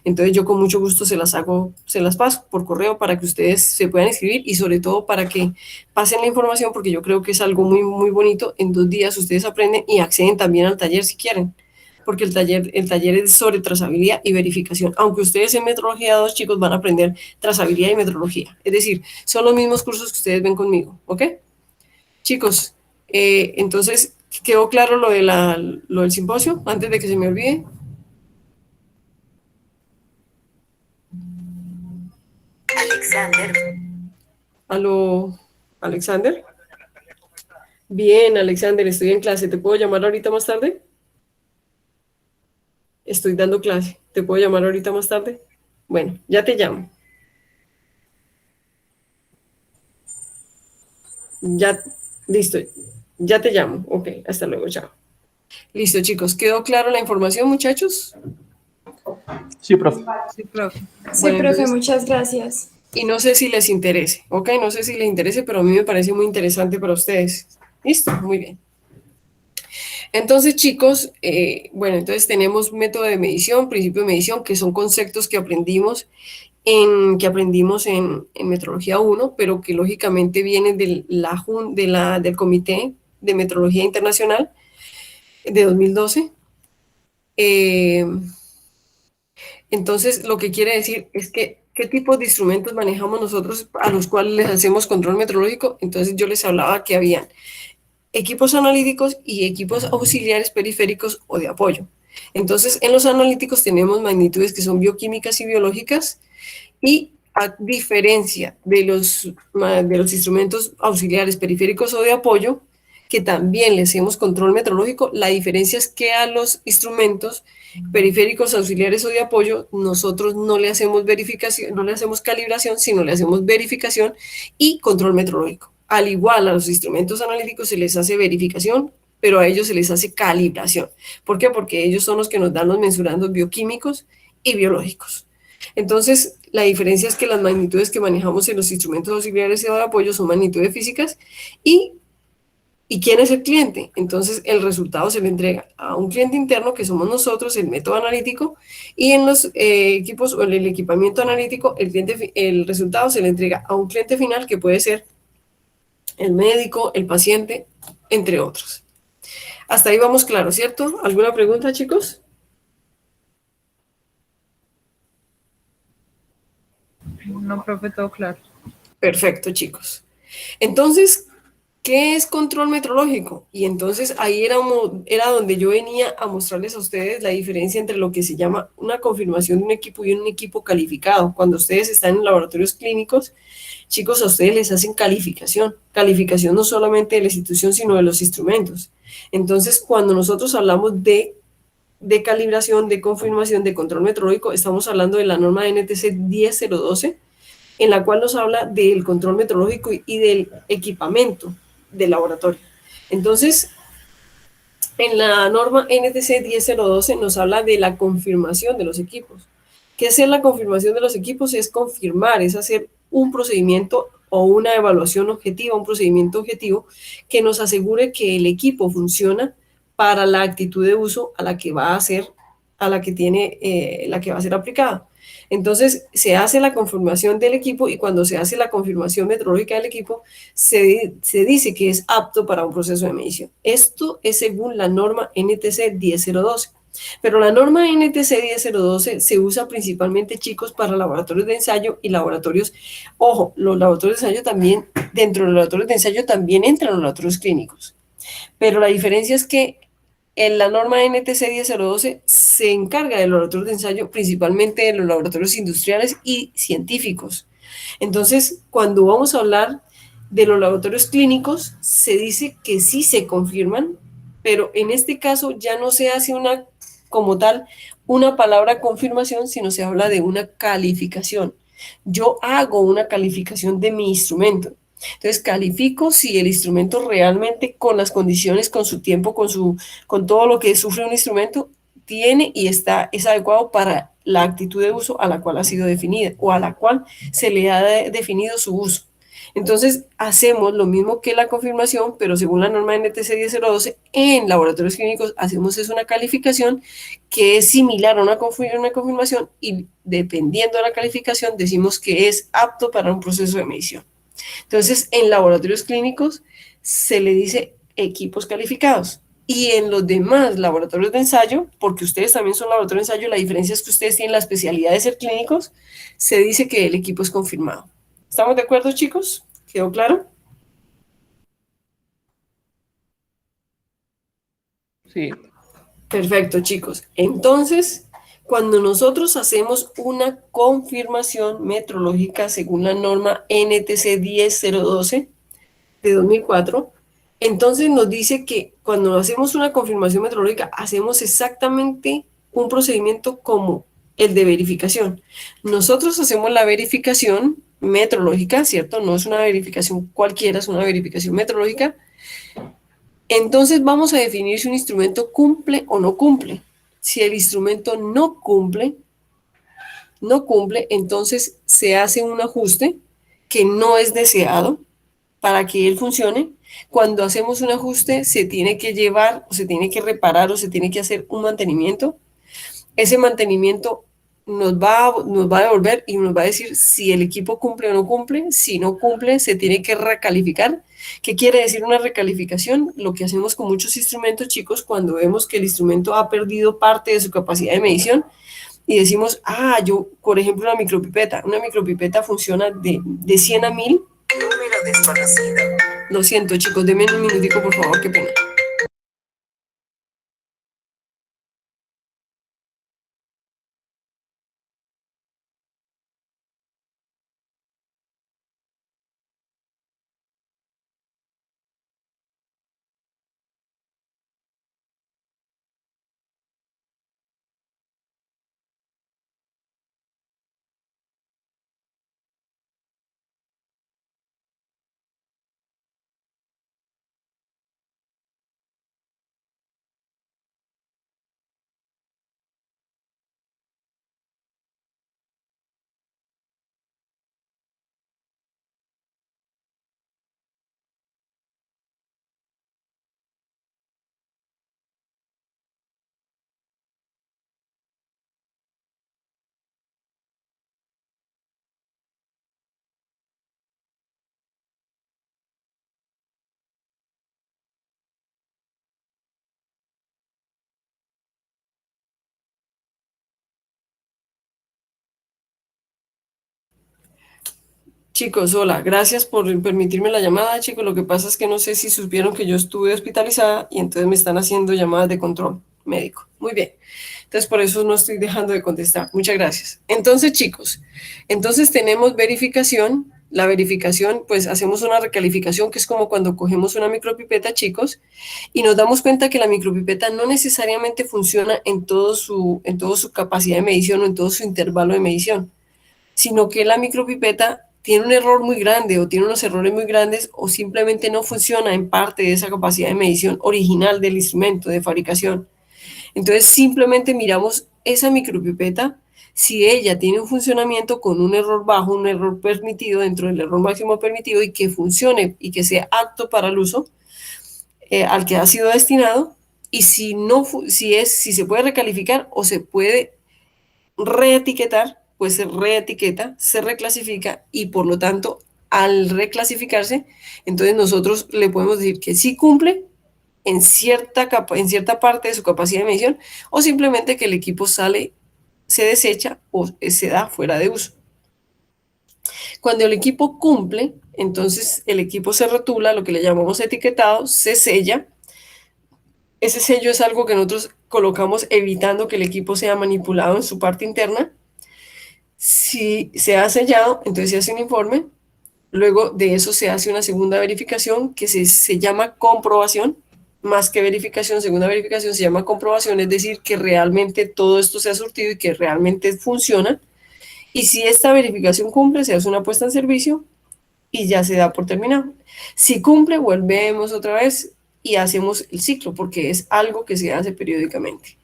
Entonces yo con mucho gusto se las paso por correo para que ustedes se puedan inscribir y sobre todo para que pasen la información porque yo creo que es algo muy bonito. En 2 días ustedes aprenden y acceden también al taller si quieren, porque el taller es sobre trazabilidad y verificación. Aunque ustedes en Metrología 2, chicos, van a aprender trazabilidad y metrología. Es decir, son los mismos cursos que ustedes ven conmigo, ¿ok? Chicos, entonces, ¿quedó claro lo del simposio? Antes de que se me olvide. Alexander. ¿Aló, Alexander? Bien, Alexander, estoy en clase. ¿Te puedo llamar ahorita más tarde? Estoy dando clase. ¿Te puedo llamar ahorita más tarde? Bueno, ya te llamo. Ya, listo. Ya te llamo. Ok, hasta luego, chao. Listo, chicos. ¿Quedó claro la información, muchachos? Sí, profe. Sí, profe. Sí, Bueno, profe, entonces, muchas gracias. Y no sé si les interese, ¿ok? No sé si les interese, pero a mí me parece muy interesante para ustedes. ¿Listo? Muy bien. Entonces, chicos, bueno, entonces tenemos método de medición, principio de medición, que son conceptos que aprendimos en Metrología 1, pero que lógicamente vienen del Comité de Metrología Internacional de 2012. Eh, entonces, lo que quiere decir es que qué tipos de instrumentos manejamos nosotros a los cuales les hacemos control metrológico. Entonces, yo les hablaba que habían equipos analíticos y equipos auxiliares periféricos o de apoyo. Entonces, en los analíticos tenemos magnitudes que son bioquímicas y biológicas, y a diferencia de los instrumentos auxiliares periféricos o de apoyo, que también le hacemos control metrológico, la diferencia es que a los instrumentos periféricos, auxiliares o de apoyo, nosotros no le hacemos verificación, no le hacemos calibración, sino le hacemos verificación y control metrológico. Al igual a los instrumentos analíticos se les hace verificación, pero a ellos se les hace calibración. ¿Por qué? Porque ellos son los que nos dan los mensurandos bioquímicos y biológicos. Entonces, la diferencia es que las magnitudes que manejamos en los instrumentos auxiliares y de apoyo son magnitudes físicas. ¿Y quién es el cliente? Entonces, el resultado se le entrega a un cliente interno, que somos nosotros, el método analítico, y en los equipos o en el equipamiento analítico, el resultado se le entrega a un cliente final, que puede ser el médico, el paciente, entre otros. Hasta ahí vamos claro, ¿cierto? ¿Alguna pregunta, chicos? No, profe, todo claro. Perfecto, chicos. Entonces, ¿qué es control metrológico? Y entonces ahí era donde yo venía a mostrarles a ustedes la diferencia entre lo que se llama una confirmación de un equipo y un equipo calificado. Cuando ustedes están en laboratorios clínicos, chicos, a ustedes les hacen calificación. Calificación no solamente de la institución, sino de los instrumentos. Entonces, cuando nosotros hablamos de calibración, de confirmación, de control metrológico, estamos hablando de la norma NTC 10012, en la cual nos habla del control metrológico y del equipamiento del laboratorio. Entonces, en la norma NTC 10012 nos habla de la confirmación de los equipos. ¿Qué es la confirmación de los equipos? Es confirmar, es hacer un procedimiento o una evaluación objetiva, un procedimiento objetivo que nos asegure que el equipo funciona para la actitud de uso a la que va a ser, a la que tiene, la que va a ser aplicada. Entonces, se hace la confirmación del equipo, y cuando se hace la confirmación metrológica del equipo, se dice que es apto para un proceso de medición. Esto es según la norma NTC 10012. Pero la norma NTC 10012 se usa principalmente, chicos, para laboratorios de ensayo y laboratorios. Ojo, los laboratorios de ensayo también, dentro de los laboratorios de ensayo también entran los laboratorios clínicos. Pero la diferencia es que en la norma NTC 10012 se encarga de los laboratorios de ensayo, principalmente de los laboratorios industriales y científicos. Entonces, cuando vamos a hablar de los laboratorios clínicos, se dice que sí se confirman, pero en este caso ya no se hace como tal, una palabra confirmación, sino se habla de una calificación. Yo hago una calificación de mi instrumento. Entonces califico si el instrumento realmente, con las condiciones, con su tiempo, con todo lo que sufre un instrumento, tiene y es adecuado para la actitud de uso a la cual ha sido definida o a la cual se le ha definido su uso. Entonces hacemos lo mismo que la confirmación, pero según la norma NTC 10012, en laboratorios clínicos hacemos una calificación que es similar a una confirmación, y dependiendo de la calificación decimos que es apto para un proceso de medición. Entonces, en laboratorios clínicos se le dice equipos calificados. Y en los demás laboratorios de ensayo, porque ustedes también son laboratorios de ensayo, la diferencia es que ustedes tienen la especialidad de ser clínicos, se dice que el equipo es confirmado. ¿Estamos de acuerdo, chicos? ¿Quedó claro? Sí. Perfecto, chicos. Entonces, cuando nosotros hacemos una confirmación metrológica según la norma NTC 10012 de 2004, entonces nos dice que cuando hacemos una confirmación metrológica hacemos exactamente un procedimiento como el de verificación. Nosotros hacemos la verificación metrológica, ¿cierto? No es una verificación cualquiera, es una verificación metrológica. Entonces vamos a definir si un instrumento cumple o no cumple. Si el instrumento no cumple, no cumple, entonces se hace un ajuste que no es deseado para que él funcione. Cuando hacemos un ajuste, se tiene que llevar, o se tiene que reparar, o se tiene que hacer un mantenimiento. Ese mantenimiento nos va a devolver y nos va a decir si el equipo cumple o no cumple. Si no cumple, se tiene que recalificar. ¿Qué quiere decir una recalificación? Lo que hacemos con muchos instrumentos, chicos, cuando vemos que el instrumento ha perdido parte de su capacidad de medición y decimos, yo, por ejemplo, una micropipeta funciona de 100 a 1000. Número desconocido. Lo siento, chicos, denme un minutico, por favor, qué pena. Chicos, hola, gracias por permitirme la llamada, chicos. Lo que pasa es que no sé si supieron que yo estuve hospitalizada y entonces me están haciendo llamadas de control médico. Muy bien. Entonces, por eso no estoy dejando de contestar. Muchas gracias. Entonces, chicos, entonces tenemos verificación. La verificación, pues hacemos una recalificación, que es como cuando cogemos una micropipeta, chicos, y nos damos cuenta que la micropipeta no necesariamente funciona en todo su capacidad de medición o en todo su intervalo de medición, sino que la micropipeta tiene un error muy grande o tiene unos errores muy grandes o simplemente no funciona en parte de esa capacidad de medición original del instrumento de fabricación. Entonces simplemente miramos esa micropipeta, si ella tiene un funcionamiento con un error bajo, un error permitido dentro del error máximo permitido y que funcione y que sea apto para el uso al que ha sido destinado, y si no, si se puede recalificar o se puede reetiquetar, pues se reetiqueta, se reclasifica y por lo tanto al reclasificarse, entonces nosotros le podemos decir que sí cumple en cierta parte de su capacidad de medición o simplemente que el equipo sale, se desecha o se da fuera de uso. Cuando el equipo cumple, entonces el equipo se rotula, lo que le llamamos etiquetado, se sella. Ese sello es algo que nosotros colocamos evitando que el equipo sea manipulado en su parte interna. Si se ha sellado, entonces se hace un informe. Luego de eso se hace una segunda verificación que se llama comprobación. Más que verificación, segunda verificación se llama comprobación, es decir, que realmente todo esto se ha surtido y que realmente funciona. Y si esta verificación cumple, se hace una puesta en servicio y ya se da por terminado. Si cumple, volvemos otra vez y hacemos el ciclo, porque es algo que se hace periódicamente.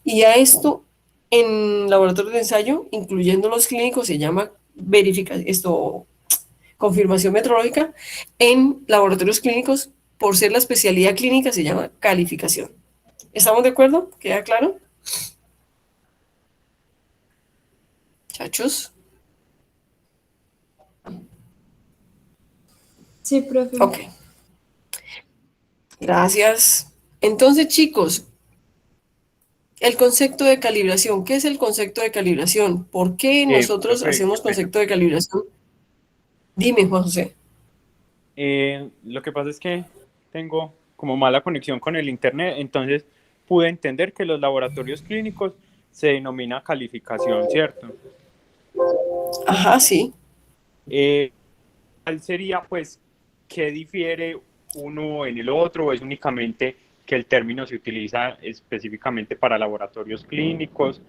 Y a esto, en laboratorios de ensayo, incluyendo los clínicos, se llama confirmación metrológica. En laboratorios clínicos, por ser la especialidad clínica, se llama calificación. ¿Estamos de acuerdo? ¿Queda claro? Chachos. Sí, profe. Ok. Gracias. Entonces, chicos, el concepto de calibración. ¿Qué es el concepto de calibración? ¿Por qué nosotros Profe, qué hacemos pena. concepto de calibración? Dime, Juan José. Lo que pasa es que tengo como mala conexión con el internet, entonces pude entender que los laboratorios clínicos se denomina calificación, ¿cierto? Ajá, sí. ¿Cuál sería, pues, qué difiere uno en el otro? ¿O es únicamente que el término se utiliza específicamente para laboratorios clínicos?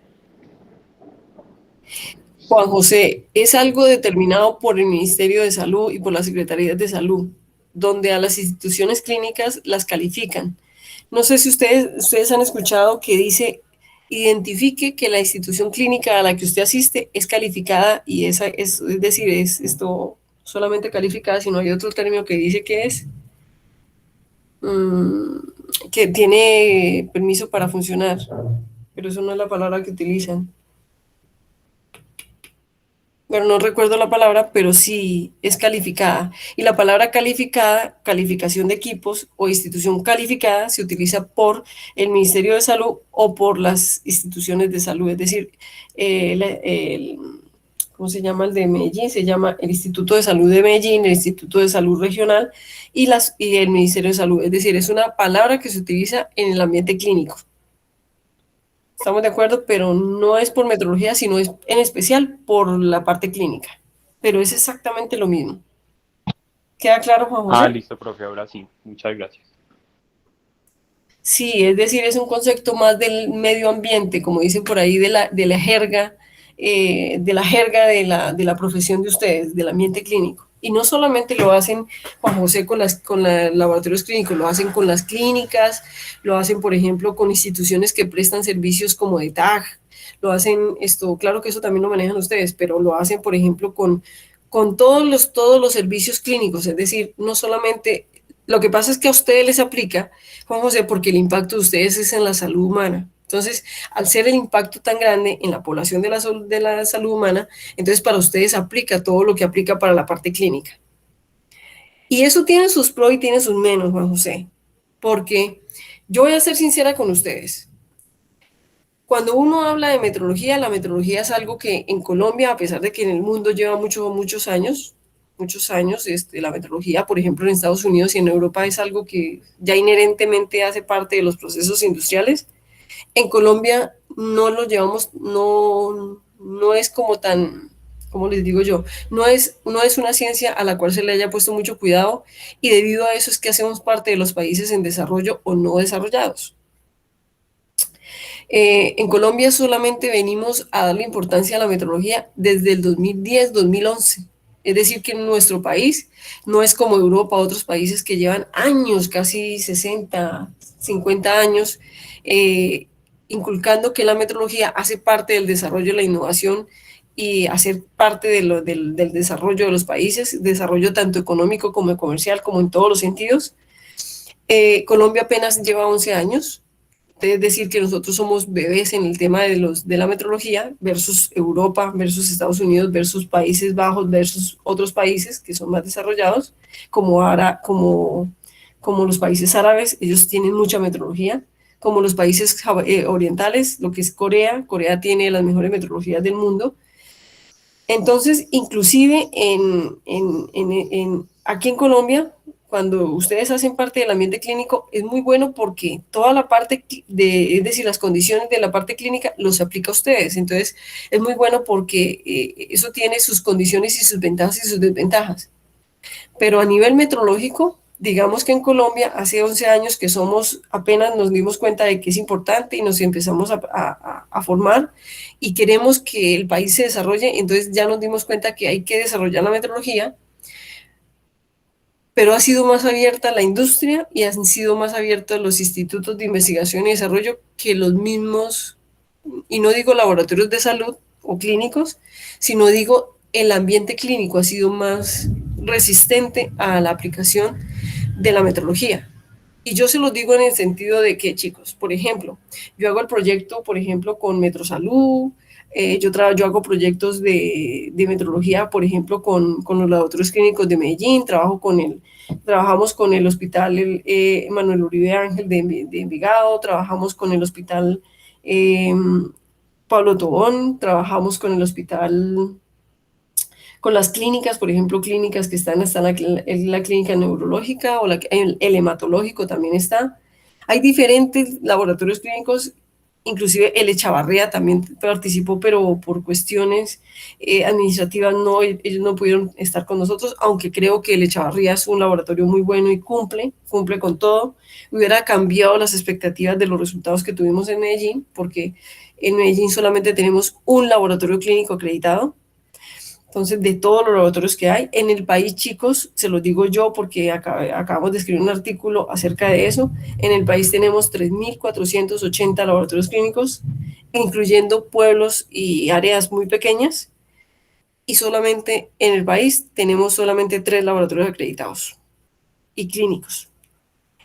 Juan José, es algo determinado por el Ministerio de Salud y por las Secretarías de Salud, donde a las instituciones clínicas las califican. No sé si ustedes han escuchado que dice identifique que la institución clínica a la que usted asiste es calificada y es decir, es esto solamente calificada, sino hay otro término que dice que es que tiene permiso para funcionar, pero eso no es la palabra que utilizan. Bueno, no recuerdo la palabra, pero sí es calificada. Y la palabra calificada, calificación de equipos o institución calificada, se utiliza por el Ministerio de Salud o por las instituciones de salud. Es decir, ¿cómo se llama el de Medellín? Se llama el Instituto de Salud de Medellín, el Instituto de Salud Regional y el Ministerio de Salud. Es decir, es una palabra que se utiliza en el ambiente clínico. Estamos de acuerdo, pero no es por metrología, sino es en especial por la parte clínica. Pero es exactamente lo mismo. ¿Queda claro, Juan José? Listo, profe, ahora sí. Muchas gracias. Sí, es decir, es un concepto más del medio ambiente, como dicen por ahí, de la jerga, de la profesión de ustedes, del ambiente clínico. Y no solamente lo hacen, Juan José, con los laboratorios clínicos, lo hacen con las clínicas, lo hacen, por ejemplo, con instituciones que prestan servicios como de TAG, lo hacen, claro que eso también lo manejan ustedes, pero lo hacen, por ejemplo, con todos los servicios clínicos, es decir, no solamente, lo que pasa es que a ustedes les aplica, Juan José, porque el impacto de ustedes es en la salud humana. Entonces, al ser el impacto tan grande en la población de la salud humana, entonces para ustedes aplica todo lo que aplica para la parte clínica. Y eso tiene sus pros y tiene sus menos, Juan José, porque yo voy a ser sincera con ustedes. Cuando uno habla de metrología, la metrología es algo que en Colombia, a pesar de que en el mundo lleva muchos años, la metrología, por ejemplo, en Estados Unidos y en Europa es algo que ya inherentemente hace parte de los procesos industriales. En Colombia no lo llevamos, no es como tan, como les digo yo, no es una ciencia a la cual se le haya puesto mucho cuidado y debido a eso es que hacemos parte de los países en desarrollo o no desarrollados. En Colombia solamente venimos a darle importancia a la metrología desde el 2010-2011. Es decir, que en nuestro país no es como Europa, otros países que llevan años, casi 60, 50 años, inculcando que la metrología hace parte del desarrollo de la innovación y hacer parte del desarrollo de los países, desarrollo tanto económico como comercial, como en todos los sentidos. Colombia apenas lleva 11 años, es decir, que nosotros somos bebés en el tema de la metrología versus Europa, versus Estados Unidos, versus Países Bajos, versus otros países que son más desarrollados, como los países árabes, ellos tienen mucha metrología, como los países orientales, lo que es Corea tiene las mejores metrologías del mundo. Entonces, inclusive aquí en Colombia, cuando ustedes hacen parte del ambiente clínico, es muy bueno porque toda la parte es decir, las condiciones de la parte clínica los aplica a ustedes. Entonces, es muy bueno porque eso tiene sus condiciones y sus ventajas y sus desventajas. Pero a nivel metrológico, digamos que en Colombia hace 11 años que apenas nos dimos cuenta de que es importante y nos empezamos a formar y queremos que el país se desarrolle, entonces ya nos dimos cuenta que hay que desarrollar la metrología, pero ha sido más abierta la industria y han sido más abiertos los institutos de investigación y desarrollo que los mismos, y no digo laboratorios de salud o clínicos, sino digo el ambiente clínico ha sido más resistente a la aplicación de la metrología. Y yo se los digo en el sentido de que, chicos, por ejemplo, yo hago el proyecto, por ejemplo, con Metrosalud, yo hago proyectos de metrología, por ejemplo, con los laboratorios clínicos de Medellín, trabajamos con el hospital Manuel Uribe Ángel de Envigado, trabajamos con el hospital Pablo Tobón, trabajamos con el hospital, con las clínicas, por ejemplo, clínicas que están la clínica neurológica o el hematológico también está. Hay diferentes laboratorios clínicos, inclusive el Echavarría también participó, pero por cuestiones administrativas ellos no pudieron estar con nosotros, aunque creo que el Echavarría es un laboratorio muy bueno y cumple con todo. Hubiera cambiado las expectativas de los resultados que tuvimos en Medellín, porque en Medellín solamente tenemos un laboratorio clínico acreditado. Entonces, de todos los laboratorios que hay en el país, chicos, se los digo yo porque acabamos de escribir un artículo acerca de eso. En el país tenemos 3.480 laboratorios clínicos. incluyendo pueblos y áreas muy pequeñas, y solamente en el país tenemos solamente 3 laboratorios acreditados y clínicos.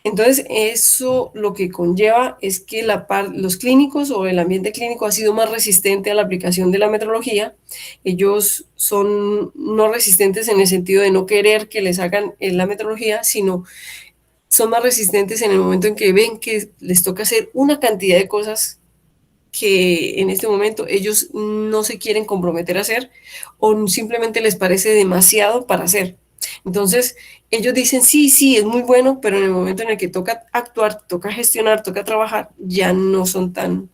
Entonces, eso lo que conlleva es que los clínicos o el ambiente clínico ha sido más resistente a la aplicación de la metrología. Ellos son no resistentes en el sentido de no querer que les hagan la metrología, sino son más resistentes en el momento en que ven que les toca hacer una cantidad de cosas que en este momento ellos no se quieren comprometer a hacer o simplemente les parece demasiado para hacer. Entonces, ellos dicen, sí, sí, es muy bueno, pero en el momento en el que toca actuar, toca gestionar, toca trabajar, ya no son tan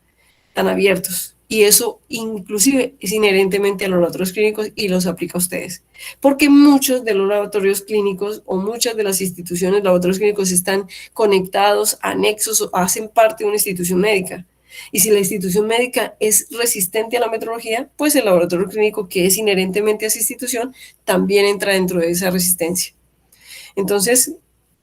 abiertos. Y eso inclusive es inherentemente a los laboratorios clínicos y los aplica a ustedes. Porque muchos de los laboratorios clínicos o muchas de las instituciones, laboratorios clínicos están conectados, anexos o hacen parte de una institución médica. Y si la institución médica es resistente a la metrología, pues el laboratorio clínico, que es inherentemente a esa institución, también entra dentro de esa resistencia. Entonces,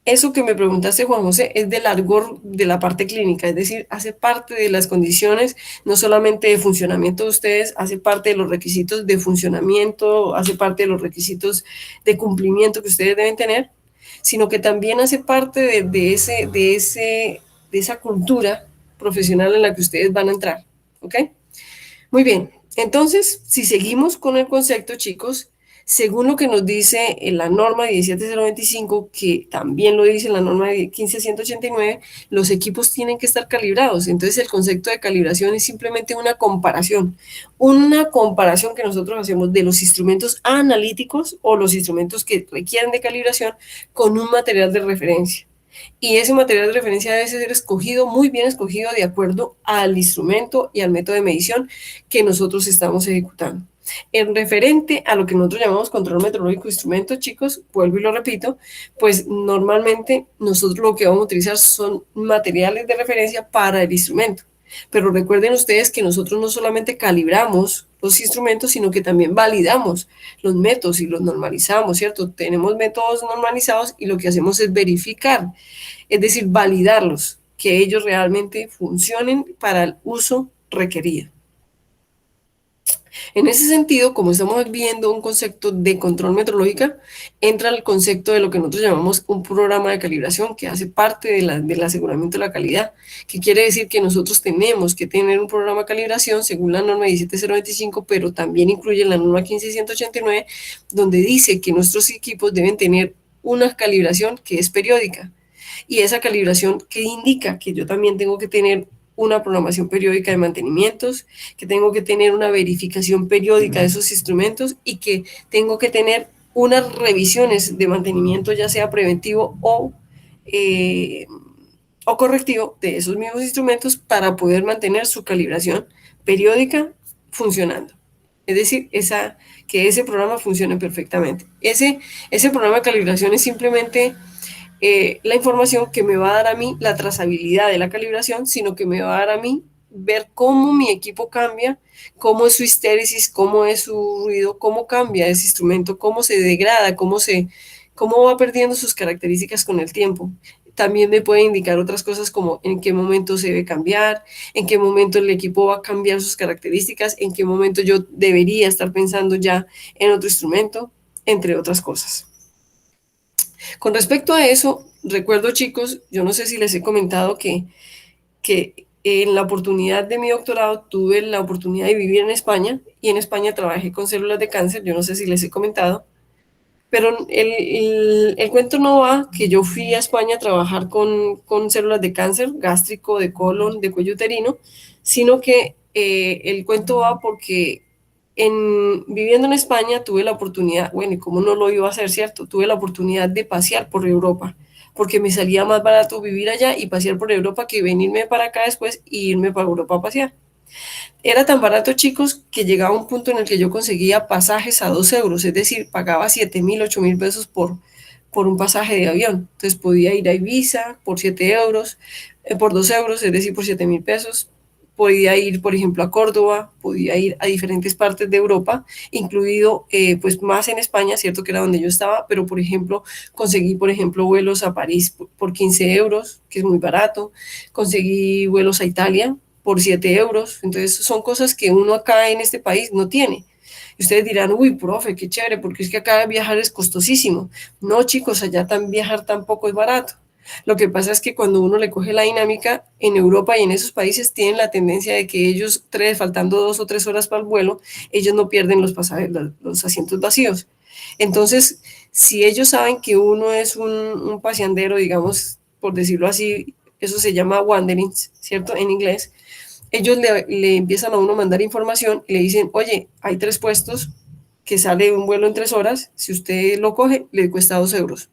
eso que me preguntaste, Juan José, es del largor de la parte clínica, es decir, hace parte de las condiciones, no solamente de funcionamiento de ustedes, hace parte de los requisitos de funcionamiento, hace parte de los requisitos de cumplimiento que ustedes deben tener, sino que también hace parte de esa cultura profesional en la que ustedes van a entrar, ¿ok? Muy bien, entonces, si seguimos con el concepto, chicos, según lo que nos dice en la norma 17025, que también lo dice en la norma 15189, los equipos tienen que estar calibrados. Entonces, el concepto de calibración es simplemente una comparación que nosotros hacemos de los instrumentos analíticos o los instrumentos que requieren de calibración con un material de referencia. Y ese material de referencia debe ser escogido, muy bien escogido, de acuerdo al instrumento y al método de medición que nosotros estamos ejecutando. En referente a lo que nosotros llamamos control metrológico de instrumentos, chicos, vuelvo y lo repito, pues normalmente nosotros lo que vamos a utilizar son materiales de referencia para el instrumento. Pero recuerden ustedes que nosotros no solamente calibramos los instrumentos, sino que también validamos los métodos y los normalizamos, ¿cierto? Tenemos métodos normalizados y lo que hacemos es verificar, es decir, validarlos, que ellos realmente funcionen para el uso requerido. En ese sentido, como estamos viendo un concepto de control metrológica, entra el concepto de lo que nosotros llamamos un programa de calibración que hace parte del aseguramiento de la calidad, que quiere decir que nosotros tenemos que tener un programa de calibración según la norma 17025, pero también incluye la norma 15189, donde dice que nuestros equipos deben tener una calibración que es periódica. Y esa calibración que indica que yo también tengo que tener una programación periódica de mantenimientos, que tengo que tener una verificación periódica de esos instrumentos y que tengo que tener unas revisiones de mantenimiento, ya sea preventivo o correctivo de esos mismos instrumentos para poder mantener su calibración periódica funcionando. Es decir, que ese programa funcione perfectamente. Ese programa de calibración es simplemente la información que me va a dar a mí la trazabilidad de la calibración, sino que me va a dar a mí ver cómo mi equipo cambia, cómo es su histéresis, cómo es su ruido, cómo cambia ese instrumento, cómo se degrada, cómo va perdiendo sus características con el tiempo. También me puede indicar otras cosas como en qué momento se debe cambiar, en qué momento el equipo va a cambiar sus características, en qué momento yo debería estar pensando ya en otro instrumento, entre otras cosas. Con respecto a eso, recuerdo, chicos, yo no sé si les he comentado que en la oportunidad de mi doctorado tuve la oportunidad de vivir en España y en España trabajé con células de cáncer, yo no sé si les he comentado, pero el cuento no va que yo fui a España a trabajar con células de cáncer gástrico, de colon, de cuello uterino, sino que el cuento va porque viviendo en España tuve la oportunidad, bueno, y cómo no lo iba a hacer, ¿cierto? Tuve la oportunidad de pasear por Europa, porque me salía más barato vivir allá y pasear por Europa que venirme para acá después e irme para Europa a pasear. Era tan barato, chicos, que llegaba un punto en el que yo conseguía pasajes a 2 euros, es decir, pagaba 7.000, 8.000 pesos por un pasaje de avión. Entonces podía ir a Ibiza por 7 euros, por 2 euros, es decir, por 7.000 pesos. Podía ir, por ejemplo, a Córdoba, podía ir a diferentes partes de Europa, incluido, pues, más en España, cierto que era donde yo estaba, pero, por ejemplo, conseguí, por ejemplo, vuelos a París por 15 euros, que es muy barato. Conseguí vuelos a Italia, por 7 euros. Entonces son cosas que uno acá en este país no tiene. Y ustedes dirán, uy, profe, qué chévere, porque es que acá viajar es costosísimo. No, chicos, allá viajar tampoco es barato. Lo que pasa es que cuando uno le coge la dinámica, en Europa y en esos países tienen la tendencia de que ellos, faltando 2 o 3 horas para el vuelo, ellos no pierden los asientos vacíos. Entonces, si ellos saben que uno es un paseandero, digamos, por decirlo así, eso se llama wanderings, ¿cierto? En inglés, ellos le empiezan a uno a mandar información y le dicen, oye, hay 3 puestos que sale un vuelo en 3 horas, si usted lo coge, le cuesta 2 euros.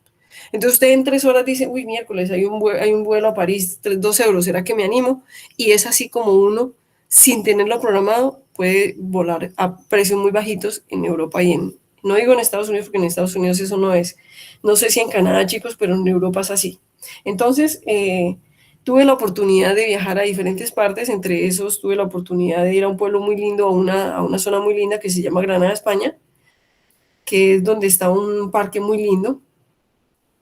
Entonces usted en 3 horas dice, uy, miércoles, hay un vuelo a París, 2 euros, ¿será que me animo? Y es así como uno, sin tenerlo programado, puede volar a precios muy bajitos en Europa y no digo en Estados Unidos, porque en Estados Unidos eso no es, no sé si en Canadá, chicos, pero en Europa es así. Entonces, tuve la oportunidad de viajar a diferentes partes, entre esos tuve la oportunidad de ir a un pueblo muy lindo, a una zona muy linda que se llama Granada, España, que es donde está un parque muy lindo,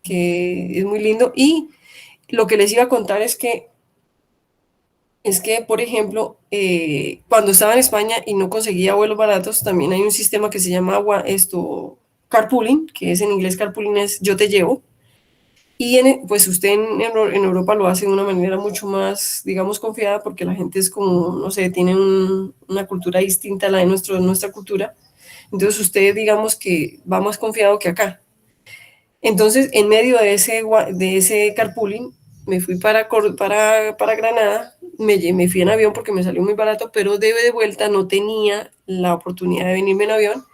que es muy lindo. Y lo que les iba a contar es que por ejemplo, cuando estaba en España y no conseguía vuelos baratos, también hay un sistema que se llama carpooling, que es en inglés carpooling es yo te llevo. Y pues usted en Europa lo hace de una manera mucho más, digamos, confiada, porque la gente es como, no sé, tiene una cultura distinta a la de nuestra cultura. Entonces usted, digamos que va más confiado que acá. Entonces, en medio de ese carpooling, me fui para Granada, me fui en avión porque me salió muy barato, pero de vuelta no tenía la oportunidad de venirme en avión.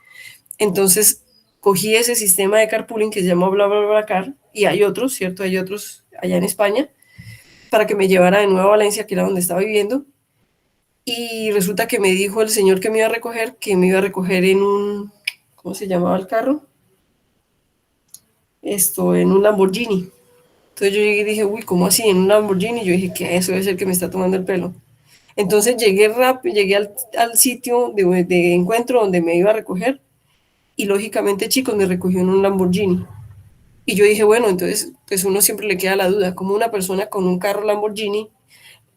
Entonces, cogí ese sistema de carpooling que se llama BlaBlaCar, y hay otros, ¿cierto? Hay otros allá en España, para que me llevara de nuevo a Valencia, que era donde estaba viviendo. Y resulta que me dijo el señor que me iba a recoger, que me iba a recoger en ¿cómo se llamaba el carro? En un Lamborghini. Entonces yo llegué y dije, uy, ¿cómo así? En un Lamborghini. Yo dije, que eso debe ser que me está tomando el pelo. Entonces llegué rápido, llegué al sitio de encuentro donde me iba a recoger, y lógicamente, chicos, me recogió en un Lamborghini. Y yo dije, bueno, entonces, pues uno siempre le queda la duda, como una persona con un carro Lamborghini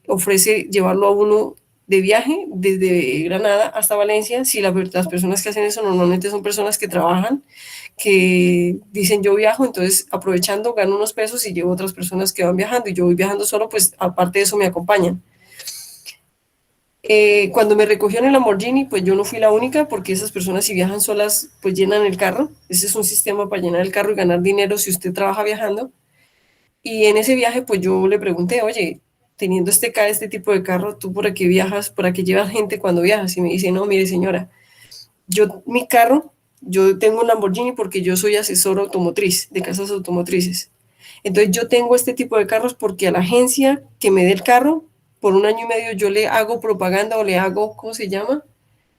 ofrece llevarlo a uno de viaje desde Granada hasta Valencia, si las personas que hacen eso normalmente son personas que trabajan, que dicen yo viajo, entonces aprovechando gano unos pesos y llevo otras personas que van viajando, y yo voy viajando solo, pues aparte de eso me acompañan. Cuando me recogió en el Lamborghini, pues yo no fui la única, porque esas personas, si viajan solas, pues llenan el carro. Ese es un sistema para llenar el carro y ganar dinero si usted trabaja viajando. Y en ese viaje, pues yo le pregunté, oye, teniendo este tipo de carro, ¿tú por qué viajas? ¿Para qué llevas gente cuando viajas? Y me dice, no, mire señora, mi carro, yo tengo un Lamborghini porque yo soy asesor automotriz de casas automotrices. Entonces yo tengo este tipo de carros porque a la agencia que me dé el carro, por 1 año y medio yo le hago propaganda, o le hago, ¿cómo se llama?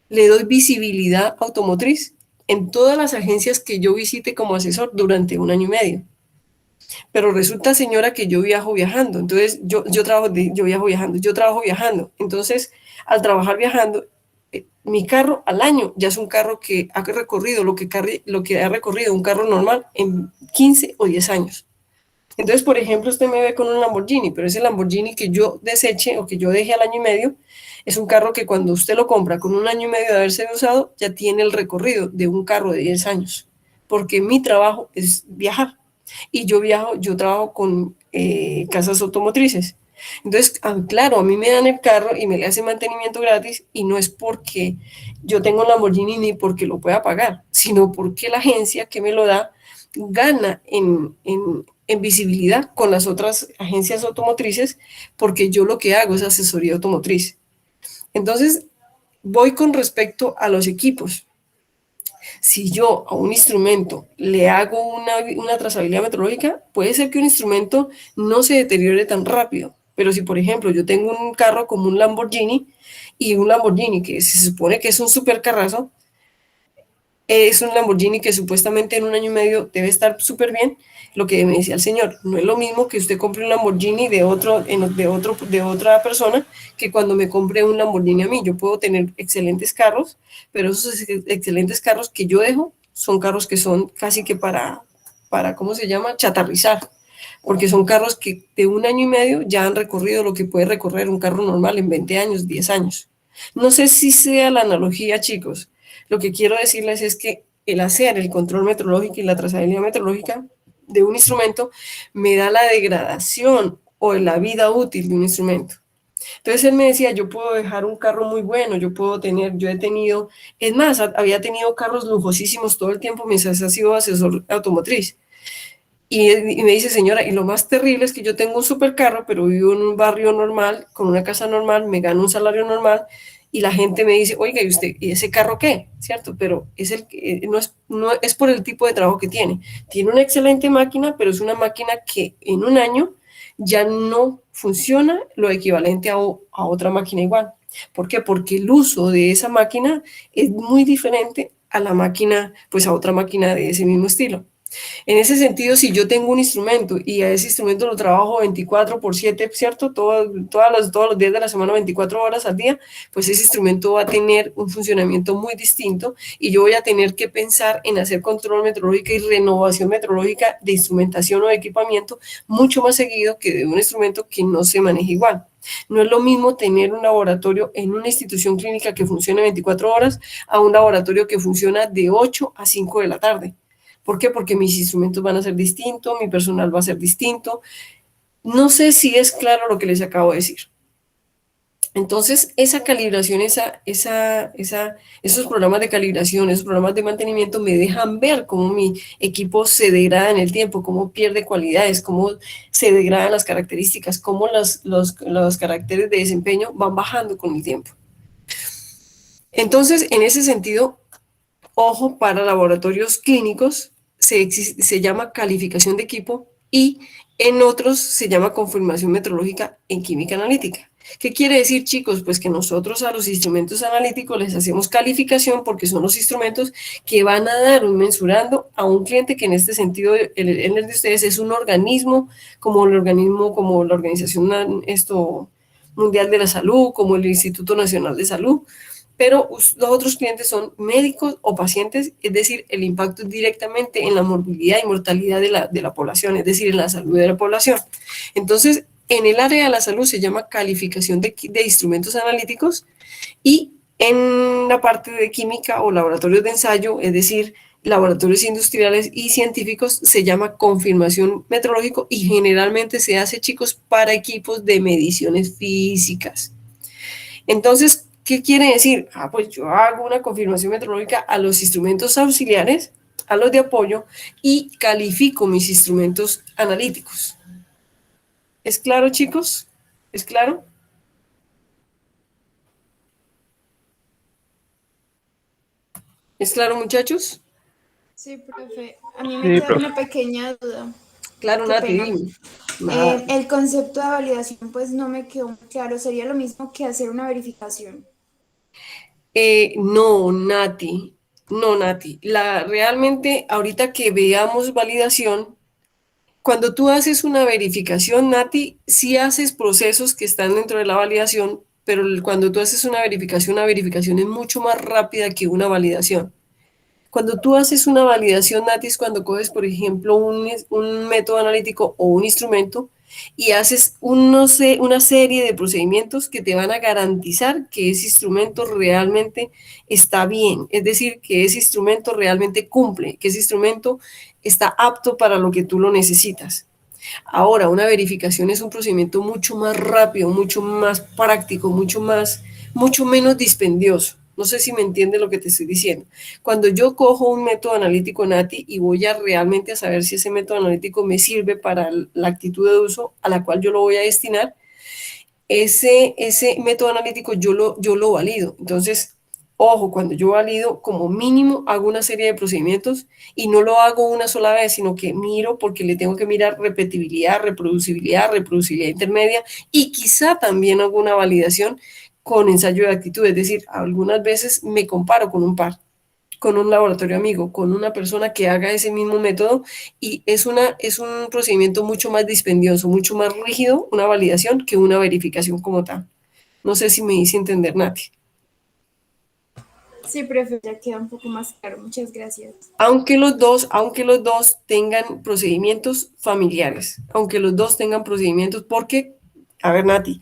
Le doy visibilidad automotriz en todas las agencias que yo visite como asesor durante 1 año y medio. Pero resulta, señora, que yo viajo viajando. Entonces yo trabajo viajando. Entonces, al trabajar viajando, mi carro al año ya es un carro que ha recorrido lo que ha recorrido un carro normal en 15 o 10 años. Entonces, por ejemplo, usted me ve con un Lamborghini, pero ese Lamborghini que yo deseche o que yo deje al 1 año y medio, es un carro que cuando usted lo compra con 1 año y medio de haberse usado, ya tiene el recorrido de un carro de 10 años, porque mi trabajo es viajar. Y yo trabajo con casas automotrices. Entonces, claro, a mí me dan el carro y me le hacen mantenimiento gratis, y no es porque yo tengo un Lamborghini ni porque lo pueda pagar, sino porque la agencia que me lo da gana en visibilidad con las otras agencias automotrices, porque yo lo que hago es asesoría automotriz. Entonces, voy con respecto a los equipos. Si yo a un instrumento le hago una trazabilidad meteorológica, puede ser que un instrumento no se deteriore tan rápido. Pero si, por ejemplo, yo tengo un carro como un Lamborghini, y un Lamborghini que se supone que es un super carrazo, es un Lamborghini que supuestamente en 1 año y medio debe estar súper bien. Lo que me decía el señor, no es lo mismo que usted compre un Lamborghini de otra persona, que cuando me compre un Lamborghini a mí. Yo puedo tener excelentes carros, pero esos excelentes carros que yo dejo son carros que son casi que para ¿cómo se llama? Chatarrizar. porque son carros que de 1 año y medio ya han recorrido lo que puede recorrer un carro normal en 20 años, 10 años. No sé si sea la analogía, chicos. Lo que quiero decirles es que el hacer el control metrológico y la trazabilidad metrológica de un instrumento me da la degradación o la vida útil de un instrumento. Entonces él me decía, yo puedo dejar un carro muy bueno, yo he tenido, es más, había tenido carros lujosísimos todo el tiempo mientras ha sido asesor automotriz. Y me dice, señora, y lo más terrible es que yo tengo un supercarro, pero vivo en un barrio normal, con una casa normal, me gano un salario normal, y la gente me dice, oiga, ¿y usted, y ese carro qué? ¿Cierto? Pero no es por el tipo de trabajo que tiene. Tiene una excelente máquina, pero es una máquina que en 1 año ya no funciona lo equivalente a otra máquina igual. ¿Por qué? Porque el uso de esa máquina es muy diferente a la máquina, pues a otra máquina de ese mismo estilo. En ese sentido, si yo tengo un instrumento y a ese instrumento lo trabajo 24/7, ¿cierto? Todos los días de la semana, 24 horas al día, pues ese instrumento va a tener un funcionamiento muy distinto y yo voy a tener que pensar en hacer control metrológico y renovación metrológica de instrumentación o de equipamiento mucho más seguido que de un instrumento que no se maneja igual. No es lo mismo tener un laboratorio en una institución clínica que funciona 24 horas a un laboratorio que funciona de 8 a 5 de la tarde. ¿Por qué? Porque mis instrumentos van a ser distintos, mi personal va a ser distinto. No sé si es claro lo que les acabo de decir. Entonces, esa calibración, esos programas de calibración, esos programas de mantenimiento me dejan ver cómo mi equipo se degrada en el tiempo, cómo pierde cualidades, cómo se degradan las características, cómo los caracteres de desempeño van bajando con el tiempo. Entonces, en ese sentido, ojo, para laboratorios clínicos se llama calificación de equipo y en otros se llama confirmación metrológica en química analítica. ¿Qué quiere decir, chicos? Pues que nosotros a los instrumentos analíticos les hacemos calificación porque son los instrumentos que van a dar un mensurando a un cliente que en este sentido, el de ustedes es un organismo, como la Organización Mundial de la Salud, como el Instituto Nacional de Salud, pero los otros clientes son médicos o pacientes, es decir, el impacto es directamente en la morbilidad y mortalidad de la población, es decir, en la salud de la población. Entonces, en el área de la salud se llama calificación de instrumentos analíticos y en la parte de química o laboratorios de ensayo, es decir, laboratorios industriales y científicos, se llama confirmación metrológico y generalmente se hace, chicos, para equipos de mediciones físicas. Entonces, ¿qué quiere decir? Pues yo hago una confirmación metrológica a los instrumentos auxiliares, a los de apoyo y califico mis instrumentos analíticos. ¿Es claro, chicos? ¿Es claro? ¿Es claro, muchachos? Sí, profe. A mí me queda una pequeña duda. Claro, Qué Nati. pena. El concepto de validación, pues no me quedó muy claro. ¿Sería lo mismo que hacer una verificación? No, Nati. No, Nati. Realmente, ahorita que veamos validación, cuando tú haces una verificación, Nati, sí haces procesos que están dentro de la validación, pero cuando tú haces una verificación es mucho más rápida que una validación. Cuando tú haces una validación, Nati, es cuando coges, por ejemplo, un método analítico o un instrumento y haces una serie de procedimientos que te van a garantizar que ese instrumento realmente está bien, es decir, que ese instrumento realmente cumple, que ese instrumento está apto para lo que tú lo necesitas. Ahora, una verificación es un procedimiento mucho más rápido, mucho más práctico, mucho menos dispendioso. No sé si me entiende lo que te estoy diciendo. Cuando yo cojo un método analítico Nati y voy realmente a saber si ese método analítico me sirve para la actitud de uso a la cual yo lo voy a destinar, ese método analítico yo lo valido. Entonces, ojo, cuando yo valido, como mínimo hago una serie de procedimientos y no lo hago una sola vez, sino que miro porque le tengo que mirar repetibilidad, reproducibilidad intermedia y quizá también hago una validación con ensayo de actitud. Es decir, algunas veces me comparo con un laboratorio amigo, con una persona que haga ese mismo método y es un procedimiento mucho más dispendioso, mucho más rígido, una validación que una verificación como tal. No sé si me hice entender, Nati. Sí, profe, ya queda un poco más claro. Muchas gracias. Aunque los dos tengan procedimientos familiares, aunque los dos tengan procedimientos, porque, a ver, Nati,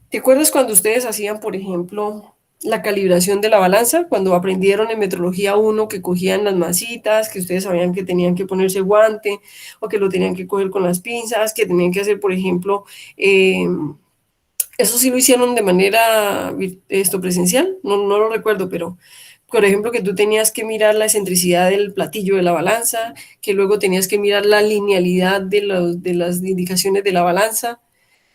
¿te acuerdas cuando ustedes hacían, por ejemplo, la calibración de la balanza? Cuando aprendieron en metrología uno que cogían las masitas, que ustedes sabían que tenían que ponerse guante o que lo tenían que coger con las pinzas, que tenían que hacer, por ejemplo, eso sí lo hicieron de manera presencial, no lo recuerdo, pero por ejemplo que tú tenías que mirar la excentricidad del platillo de la balanza, que luego tenías que mirar la linealidad de las indicaciones de la balanza.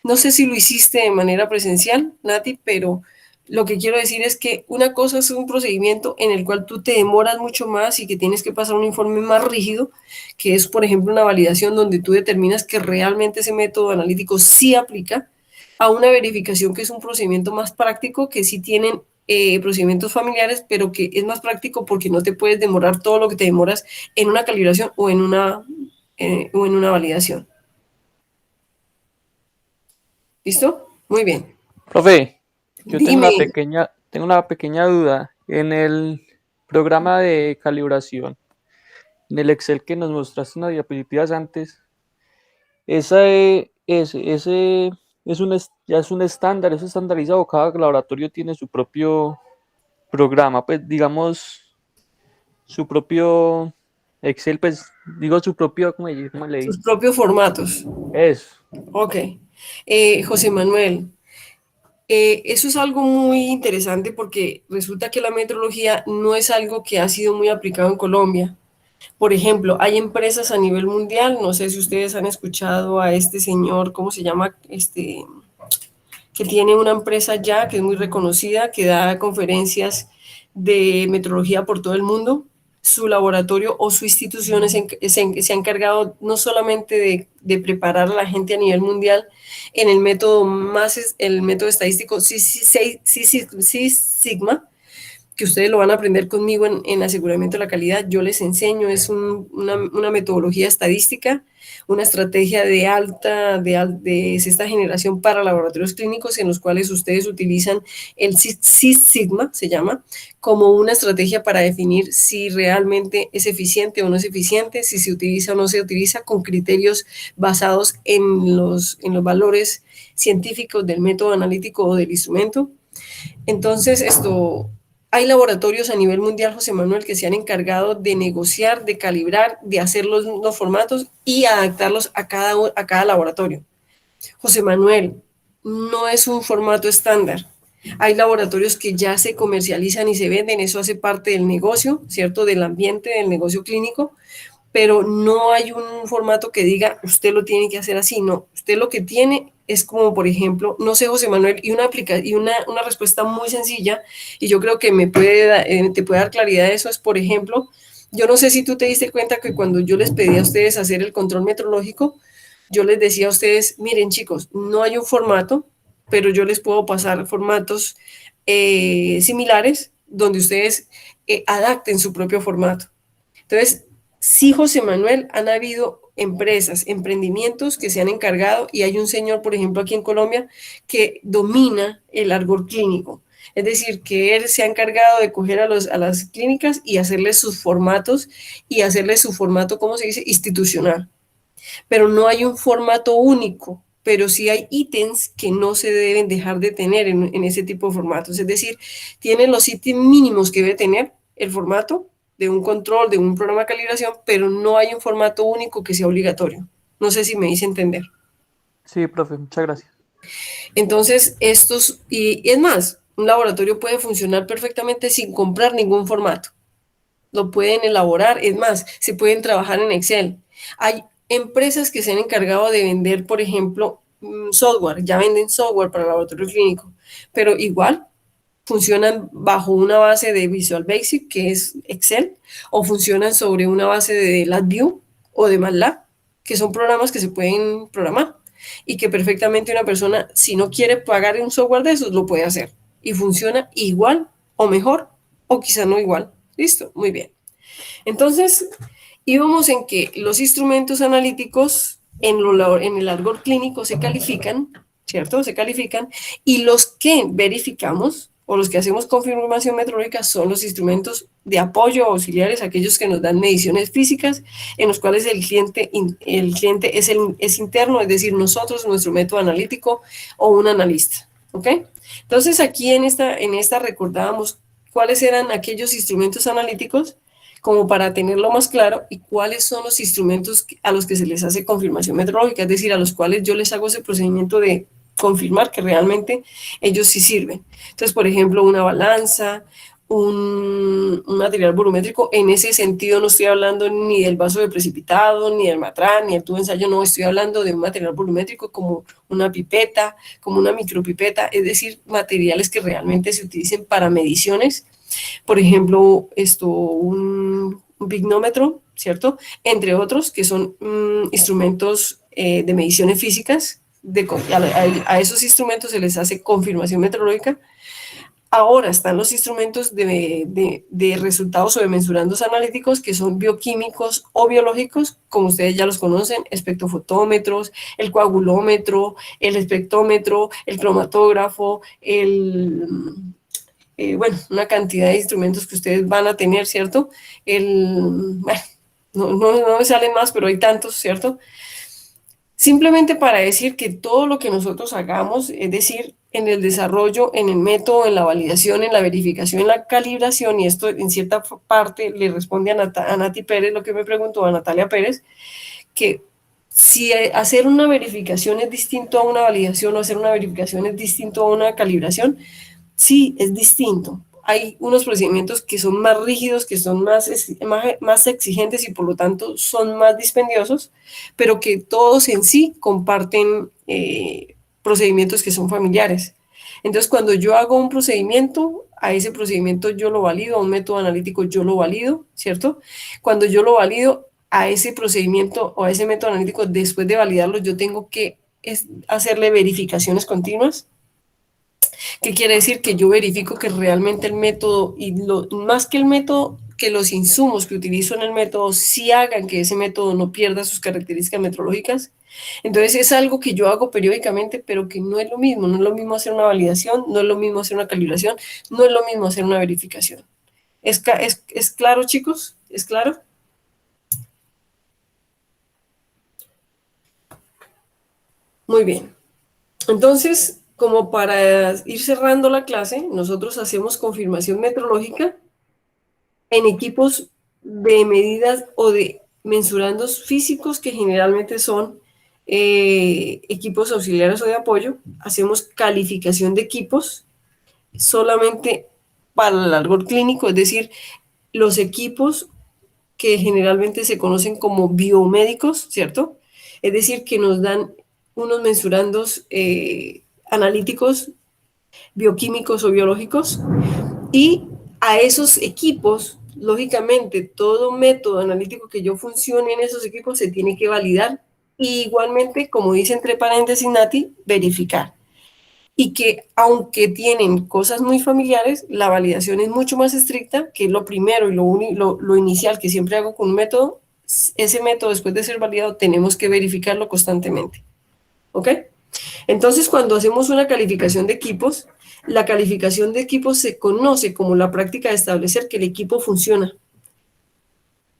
No sé si lo hiciste de manera presencial, Nati, pero lo que quiero decir es que una cosa es un procedimiento en el cual tú te demoras mucho más y que tienes que pasar un informe más rígido, que es, por ejemplo, una validación donde tú determinas que realmente ese método analítico sí aplica, a una verificación que es un procedimiento más práctico, que sí tienen procedimientos familiares, pero que es más práctico porque no te puedes demorar todo lo que te demoras en una calibración o en una validación. ¿Listo? Muy bien. Profe, yo Dime. tengo una pequeña duda. En el programa de calibración, en el Excel que nos mostraste unas diapositivas antes, ese ya es un estándar, es estandarizado. Cada laboratorio tiene su propio programa, pues digamos, su propio Excel, pues digo su propio, ¿cómo le Sus digo? propios formatos. Eso. Ok. José Manuel, eso es algo muy interesante porque resulta que la metrología no es algo que ha sido muy aplicado en Colombia. Por ejemplo, hay empresas a nivel mundial, no sé si ustedes han escuchado a este señor, ¿cómo se llama? Que tiene una empresa ya que es muy reconocida, que da conferencias de metrología por todo el mundo. Su laboratorio o su institución se ha encargado no solamente de preparar a la gente a nivel mundial en el método el método estadístico Sigma, que ustedes lo van a aprender conmigo en aseguramiento de la calidad. Yo les enseño, es una metodología estadística, una estrategia de sexta generación para laboratorios clínicos en los cuales ustedes utilizan el Six Sigma, se llama, como una estrategia para definir si realmente es eficiente o no es eficiente, si se utiliza o no se utiliza, con criterios basados en los valores científicos del método analítico o del instrumento. Entonces, hay laboratorios a nivel mundial, José Manuel, que se han encargado de negociar, de calibrar, de hacer los formatos y adaptarlos a cada laboratorio. José Manuel, no es un formato estándar. Hay laboratorios que ya se comercializan y se venden, eso hace parte del negocio, ¿cierto? Del ambiente del negocio clínico, pero no hay un formato que diga, usted lo tiene que hacer así, no. Usted lo que tiene es como, por ejemplo, no sé, José Manuel, y una respuesta muy sencilla, y yo creo que te puede dar claridad de eso, es, por ejemplo, yo no sé si tú te diste cuenta que cuando yo les pedí a ustedes hacer el control metrológico, yo les decía a ustedes, miren chicos, no hay un formato, pero yo les puedo pasar formatos similares donde ustedes adapten su propio formato. Entonces, sí, José Manuel, han habido empresas, emprendimientos que se han encargado y hay un señor, por ejemplo, aquí en Colombia, que domina el árbol clínico. Es decir, que él se ha encargado de coger a las clínicas y hacerles sus formatos y hacerles su formato, ¿cómo se dice?, institucional. Pero no hay un formato único, pero sí hay ítems que no se deben dejar de tener en ese tipo de formatos. Es decir, tienen los ítems mínimos que debe tener el formato de un control, de un programa de calibración, pero no hay un formato único que sea obligatorio. No sé si me hice entender. Sí, profe, muchas gracias. Entonces, y es más, un laboratorio puede funcionar perfectamente sin comprar ningún formato. Lo pueden elaborar, es más, se pueden trabajar en Excel. Hay empresas que se han encargado de vender, por ejemplo, software, ya venden software para el laboratorio clínico, pero igual funcionan bajo una base de Visual Basic, que es Excel, o funcionan sobre una base de LabVIEW o de MATLAB, que son programas que se pueden programar y que perfectamente una persona, si no quiere pagar un software de esos, lo puede hacer. Y funciona igual o mejor, o quizá no igual. Listo, muy bien. Entonces, íbamos en que los instrumentos analíticos en el árbol clínico se califican, ¿cierto? Se califican, y los que verificamos o los que hacemos confirmación metrológica son los instrumentos de apoyo auxiliares, aquellos que nos dan mediciones físicas, en los cuales el cliente es interno, es decir, nosotros, nuestro método analítico o un analista. ¿Ok? Entonces aquí en esta recordábamos cuáles eran aquellos instrumentos analíticos como para tenerlo más claro y cuáles son los instrumentos a los que se les hace confirmación metrológica, es decir, a los cuales yo les hago ese procedimiento de confirmar que realmente ellos sí sirven. Entonces, por ejemplo, una balanza, un material volumétrico, en ese sentido no estoy hablando ni del vaso de precipitado, ni del matraz, ni del tubo de ensayo, no, estoy hablando de un material volumétrico como una pipeta, como una micropipeta, es decir, materiales que realmente se utilicen para mediciones. Por ejemplo, un pignómetro, ¿cierto? Entre otros, que son instrumentos de mediciones físicas. A esos instrumentos se les hace confirmación metrológica. Ahora están los instrumentos de resultados o de mensurandos analíticos que son bioquímicos o biológicos, como ustedes ya los conocen, espectrofotómetros, el coagulómetro, el espectrómetro, el cromatógrafo, bueno, una cantidad de instrumentos que ustedes van a tener, ¿cierto? Bueno, no me salen más, pero hay tantos, ¿cierto? Simplemente para decir que todo lo que nosotros hagamos, es decir, en el desarrollo, en el método, en la validación, en la verificación, en la calibración, y esto en cierta parte le responde a Nati Pérez, lo que me preguntó a Natalia Pérez, que si hacer una verificación es distinto a una validación o hacer una verificación es distinto a una calibración, sí, es distinto. Hay unos procedimientos que son más rígidos, que son más exigentes y por lo tanto son más dispendiosos, pero que todos en sí comparten procedimientos que son familiares. Entonces, cuando yo hago un procedimiento, a ese procedimiento yo lo valido, a un método analítico yo lo valido, ¿cierto? Cuando yo lo valido, a ese procedimiento o a ese método analítico, después de validarlo, yo tengo que hacerle verificaciones continuas. ¿Qué quiere decir? Que yo verifico que realmente el método, y más que el método, que los insumos que utilizo en el método sí hagan que ese método no pierda sus características metrológicas. Entonces es algo que yo hago periódicamente, pero que no es lo mismo. No es lo mismo hacer una validación, no es lo mismo hacer una calibración, no es lo mismo hacer una verificación. ¿Es claro, chicos? ¿Es claro? Muy bien. Entonces, como para ir cerrando la clase, nosotros hacemos confirmación metrológica en equipos de medidas o de mensurandos físicos que generalmente son equipos auxiliares o de apoyo. Hacemos calificación de equipos solamente para el árbol clínico, es decir, los equipos que generalmente se conocen como biomédicos, ¿cierto? Es decir, que nos dan unos mensurandos analíticos, bioquímicos o biológicos, y a esos equipos, lógicamente, todo método analítico que yo funcione en esos equipos se tiene que validar y igualmente, como dice entre paréntesis Nati, verificar. Y que aunque tienen cosas muy familiares, la validación es mucho más estricta, que es lo primero y lo inicial que siempre hago con un método. Ese método, después de ser validado, tenemos que verificarlo constantemente. ¿Ok? Entonces, cuando hacemos una calificación de equipos, la calificación de equipos se conoce como la práctica de establecer que el equipo funciona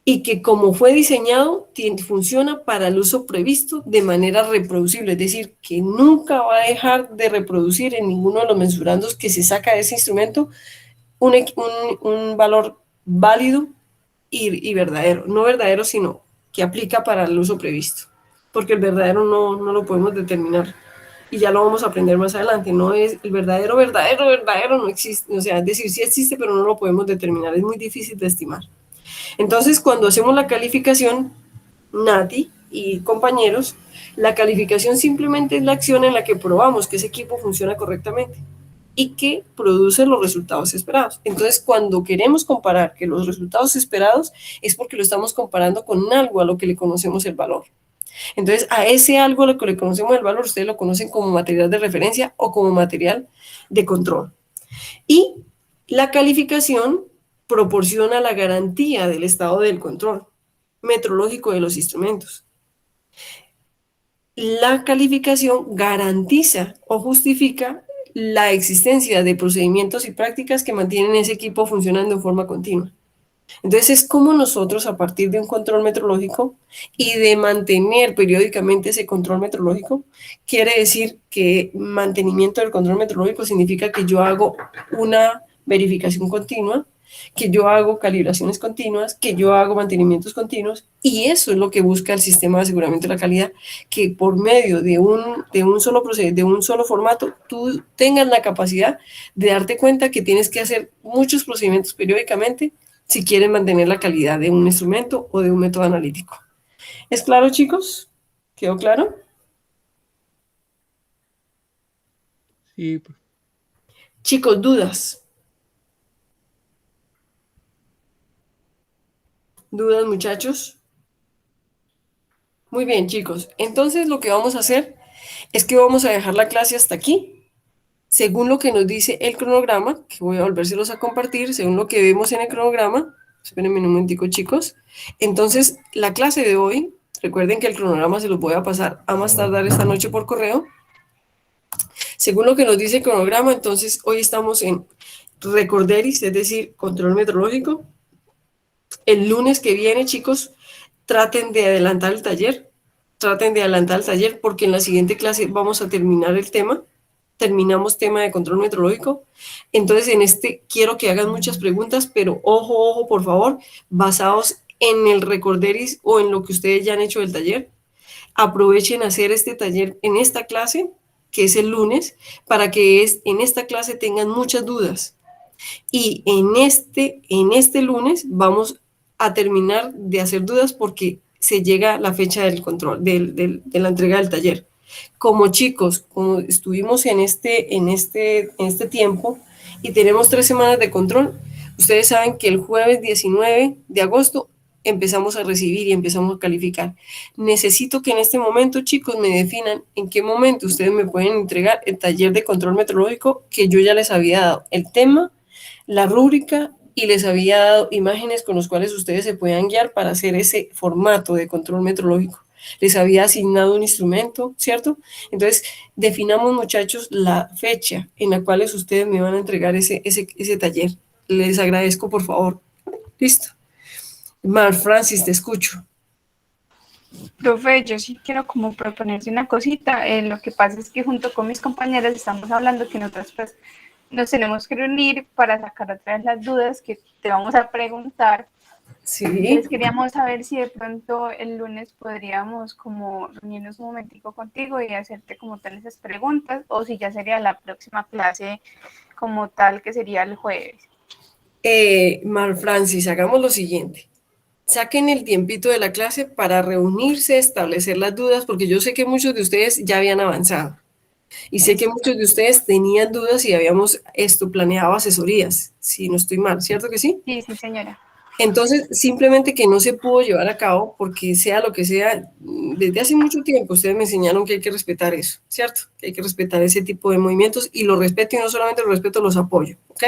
y que como fue diseñado, funciona para el uso previsto de manera reproducible, es decir, que nunca va a dejar de reproducir en ninguno de los mensurandos que se saca de ese instrumento un valor válido y verdadero. No verdadero, sino que aplica para el uso previsto, porque el verdadero no lo podemos determinar. Y ya lo vamos a aprender más adelante. No es el verdadero, no existe. O sea, es decir, sí existe, pero no lo podemos determinar. Es muy difícil de estimar. Entonces, cuando hacemos la calificación, Nati y compañeros, la calificación simplemente es la acción en la que probamos que ese equipo funciona correctamente y que produce los resultados esperados. Entonces, cuando queremos comparar que los resultados esperados es porque lo estamos comparando con algo a lo que le conocemos el valor. Entonces, a ese algo a lo que le conocemos el valor, ustedes lo conocen como material de referencia o como material de control. Y la calificación proporciona la garantía del estado del control metrológico de los instrumentos. La calificación garantiza o justifica la existencia de procedimientos y prácticas que mantienen ese equipo funcionando en forma continua. Entonces es como nosotros, a partir de un control metrológico y de mantener periódicamente ese control metrológico, quiere decir que mantenimiento del control metrológico significa que yo hago una verificación continua, que yo hago calibraciones continuas, que yo hago mantenimientos continuos, y eso es lo que busca el sistema de aseguramiento de la calidad, que por medio de un solo proceso, de un solo formato, tú tengas la capacidad de darte cuenta que tienes que hacer muchos procedimientos periódicamente si quieren mantener la calidad de un instrumento o de un método analítico. ¿Es claro, chicos? ¿Quedó claro? Sí, Chicos, ¿dudas? ¿Dudas, muchachos? Muy bien, chicos. Entonces lo que vamos a hacer es que vamos a dejar la clase hasta aquí. Según lo que nos dice el cronograma, que voy a volvérselos a compartir, según lo que vemos en el cronograma, espérenme un momentico, chicos. Entonces, la clase de hoy, recuerden que el cronograma se los voy a pasar a más tardar esta noche por correo. Según lo que nos dice el cronograma, entonces hoy estamos en recorderis, es decir, control metrológico. El lunes que viene, chicos, traten de adelantar el taller. Traten de adelantar el taller porque en la siguiente clase vamos a terminar el tema. Terminamos tema de control metrológico. Entonces, en este quiero que hagan muchas preguntas, pero ojo, ojo, por favor, basados en el recorderis o en lo que ustedes ya han hecho del taller. Aprovechen a hacer este taller en esta clase, que es el lunes, para que en esta clase tengan muchas dudas. Y en este lunes vamos a terminar de hacer dudas porque se llega la fecha del control, de la entrega del taller. Como chicos, como estuvimos en este tiempo y tenemos 3 semanas de control, ustedes saben que el jueves 19 de agosto empezamos a recibir y empezamos a calificar. Necesito que en este momento, chicos, me definan en qué momento ustedes me pueden entregar el taller de control metrológico que yo ya les había dado, el tema, la rúbrica, y les había dado imágenes con las cuales ustedes se puedan guiar para hacer ese formato de control metrológico. Les había asignado un instrumento, ¿cierto? Entonces, definamos, muchachos, la fecha en la cual ustedes me van a entregar ese taller. Les agradezco, por favor. Listo. Mar Francis, te escucho. Profe, yo sí quiero como proponerse una cosita. Lo que pasa es que junto con mis compañeras estamos hablando que nosotros pues nos tenemos que reunir para sacar otra vez las dudas que te vamos a preguntar. Sí. Entonces queríamos saber si de pronto el lunes podríamos como reunirnos un momentico contigo y hacerte como tal esas preguntas, o si ya sería la próxima clase como tal, que sería el jueves. Mar Francis, hagamos lo siguiente. Saquen el tiempito de la clase para reunirse, establecer las dudas, porque yo sé que muchos de ustedes ya habían avanzado. Y sé que muchos de ustedes tenían dudas y habíamos planeado asesorías, si no estoy mal, ¿cierto que sí? Sí, sí, señora. Entonces, simplemente que no se pudo llevar a cabo porque sea lo que sea, desde hace mucho tiempo ustedes me enseñaron que hay que respetar eso, ¿cierto? Que hay que respetar ese tipo de movimientos y lo respeto, y no solamente lo respeto, los apoyo, ¿ok?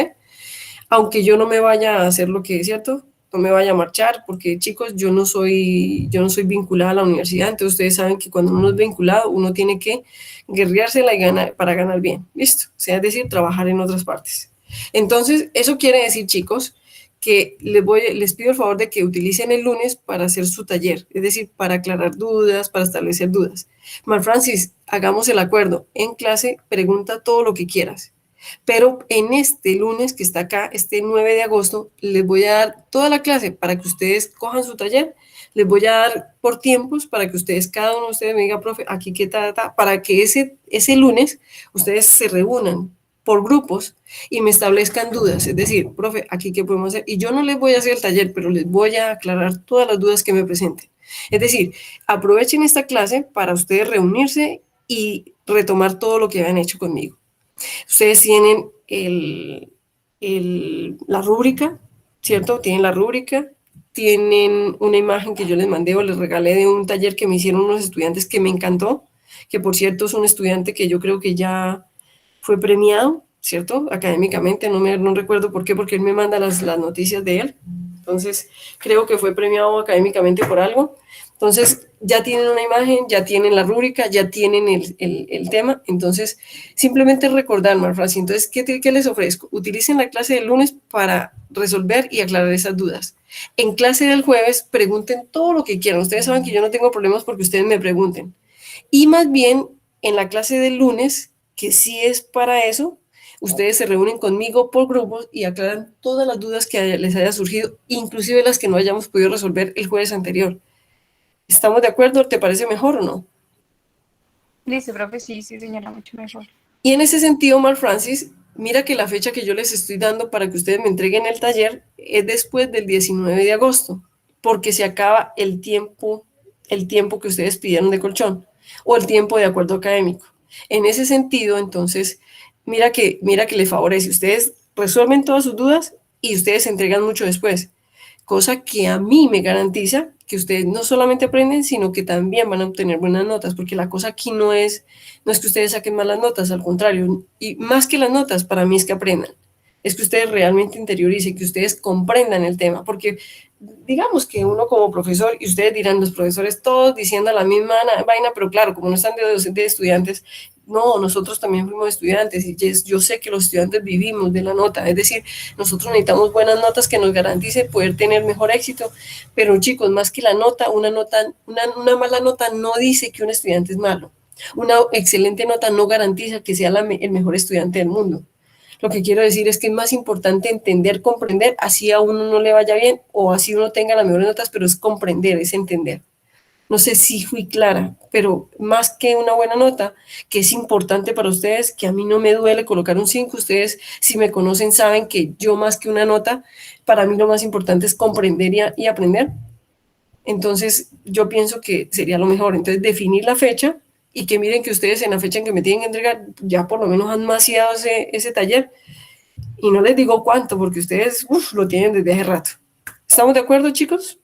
Aunque yo no me vaya a hacer lo que es, ¿cierto? No me vaya a marchar, porque chicos, yo no soy vinculada a la universidad, entonces ustedes saben que cuando uno es vinculado, uno tiene que guerreársela y ganar, para ganar bien, ¿listo? O sea, es decir, trabajar en otras partes. Entonces, eso quiere decir, chicos, que les pido el favor de que utilicen el lunes para hacer su taller, es decir, para aclarar dudas, para establecer dudas. Mar Francis, hagamos el acuerdo. En clase, pregunta todo lo que quieras. Pero en este lunes que está acá, este 9 de agosto, les voy a dar toda la clase para que ustedes cojan su taller. Les voy a dar por tiempos para que ustedes, cada uno de ustedes me diga, profe, aquí qué ta, para que ese lunes ustedes se reúnan por grupos y me establezcan dudas. Es decir, profe, aquí qué podemos hacer. Y yo no les voy a hacer el taller, pero les voy a aclarar todas las dudas que me presenten. Es decir, aprovechen esta clase para ustedes reunirse y retomar todo lo que han hecho conmigo. Ustedes tienen la rúbrica, ¿cierto? Tienen la rúbrica, tienen una imagen que yo les mandé o les regalé de un taller que me hicieron unos estudiantes que me encantó, que por cierto es un estudiante que yo creo que ya fue premiado, ¿cierto? Académicamente, no recuerdo por qué, porque él me manda las noticias de él. Entonces, creo que fue premiado académicamente por algo. Entonces, ya tienen una imagen, ya tienen la rúbrica, ya tienen el tema. Entonces, simplemente recordar más fácil. Entonces, ¿qué les ofrezco? Utilicen la clase del lunes para resolver y aclarar esas dudas. En clase del jueves, pregunten todo lo que quieran. Ustedes saben que yo no tengo problemas porque ustedes me pregunten. Y más bien, en la clase del lunes, que sí es para eso, ustedes se reúnen conmigo por grupos y aclaran todas las dudas que les haya surgido, inclusive las que no hayamos podido resolver el jueves anterior. ¿Estamos de acuerdo? ¿Te parece mejor o no? Listo, profe, sí, sí, señora, mucho mejor. Y en ese sentido, Mar Francis, mira que la fecha que yo les estoy dando para que ustedes me entreguen el taller es después del 19 de agosto, porque se acaba el tiempo que ustedes pidieron de colchón o el tiempo de acuerdo académico. En ese sentido, entonces, mira que les favorece. Ustedes resuelven todas sus dudas y ustedes se entregan mucho después, cosa que a mí me garantiza que ustedes no solamente aprenden, sino que también van a obtener buenas notas, porque la cosa aquí no es que ustedes saquen malas notas, al contrario, y más que las notas, para mí es que aprendan, es que ustedes realmente interioricen, que ustedes comprendan el tema, porque digamos que uno como profesor, y ustedes dirán, los profesores todos diciendo la misma vaina, pero claro, como no están de estudiantes, no, nosotros también fuimos estudiantes y yo sé que los estudiantes vivimos de la nota, es decir, nosotros necesitamos buenas notas que nos garanticen poder tener mejor éxito, pero chicos, más que la nota, una mala nota no dice que un estudiante es malo. Una excelente nota no garantiza que sea el mejor estudiante del mundo. Lo que quiero decir es que es más importante entender, comprender, así a uno no le vaya bien o así uno tenga las mejores notas, pero es comprender, es entender. No sé si fui clara, pero más que una buena nota, que es importante para ustedes, que a mí no me duele colocar un 5, ustedes si me conocen saben que yo más que una nota, para mí lo más importante es comprender y aprender. Entonces yo pienso que sería lo mejor. Entonces definir la fecha y que miren que ustedes en la fecha en que me tienen que entregar ya por lo menos han maciado ese taller. Y no les digo cuánto porque ustedes lo tienen desde hace rato. ¿Estamos de acuerdo, chicos?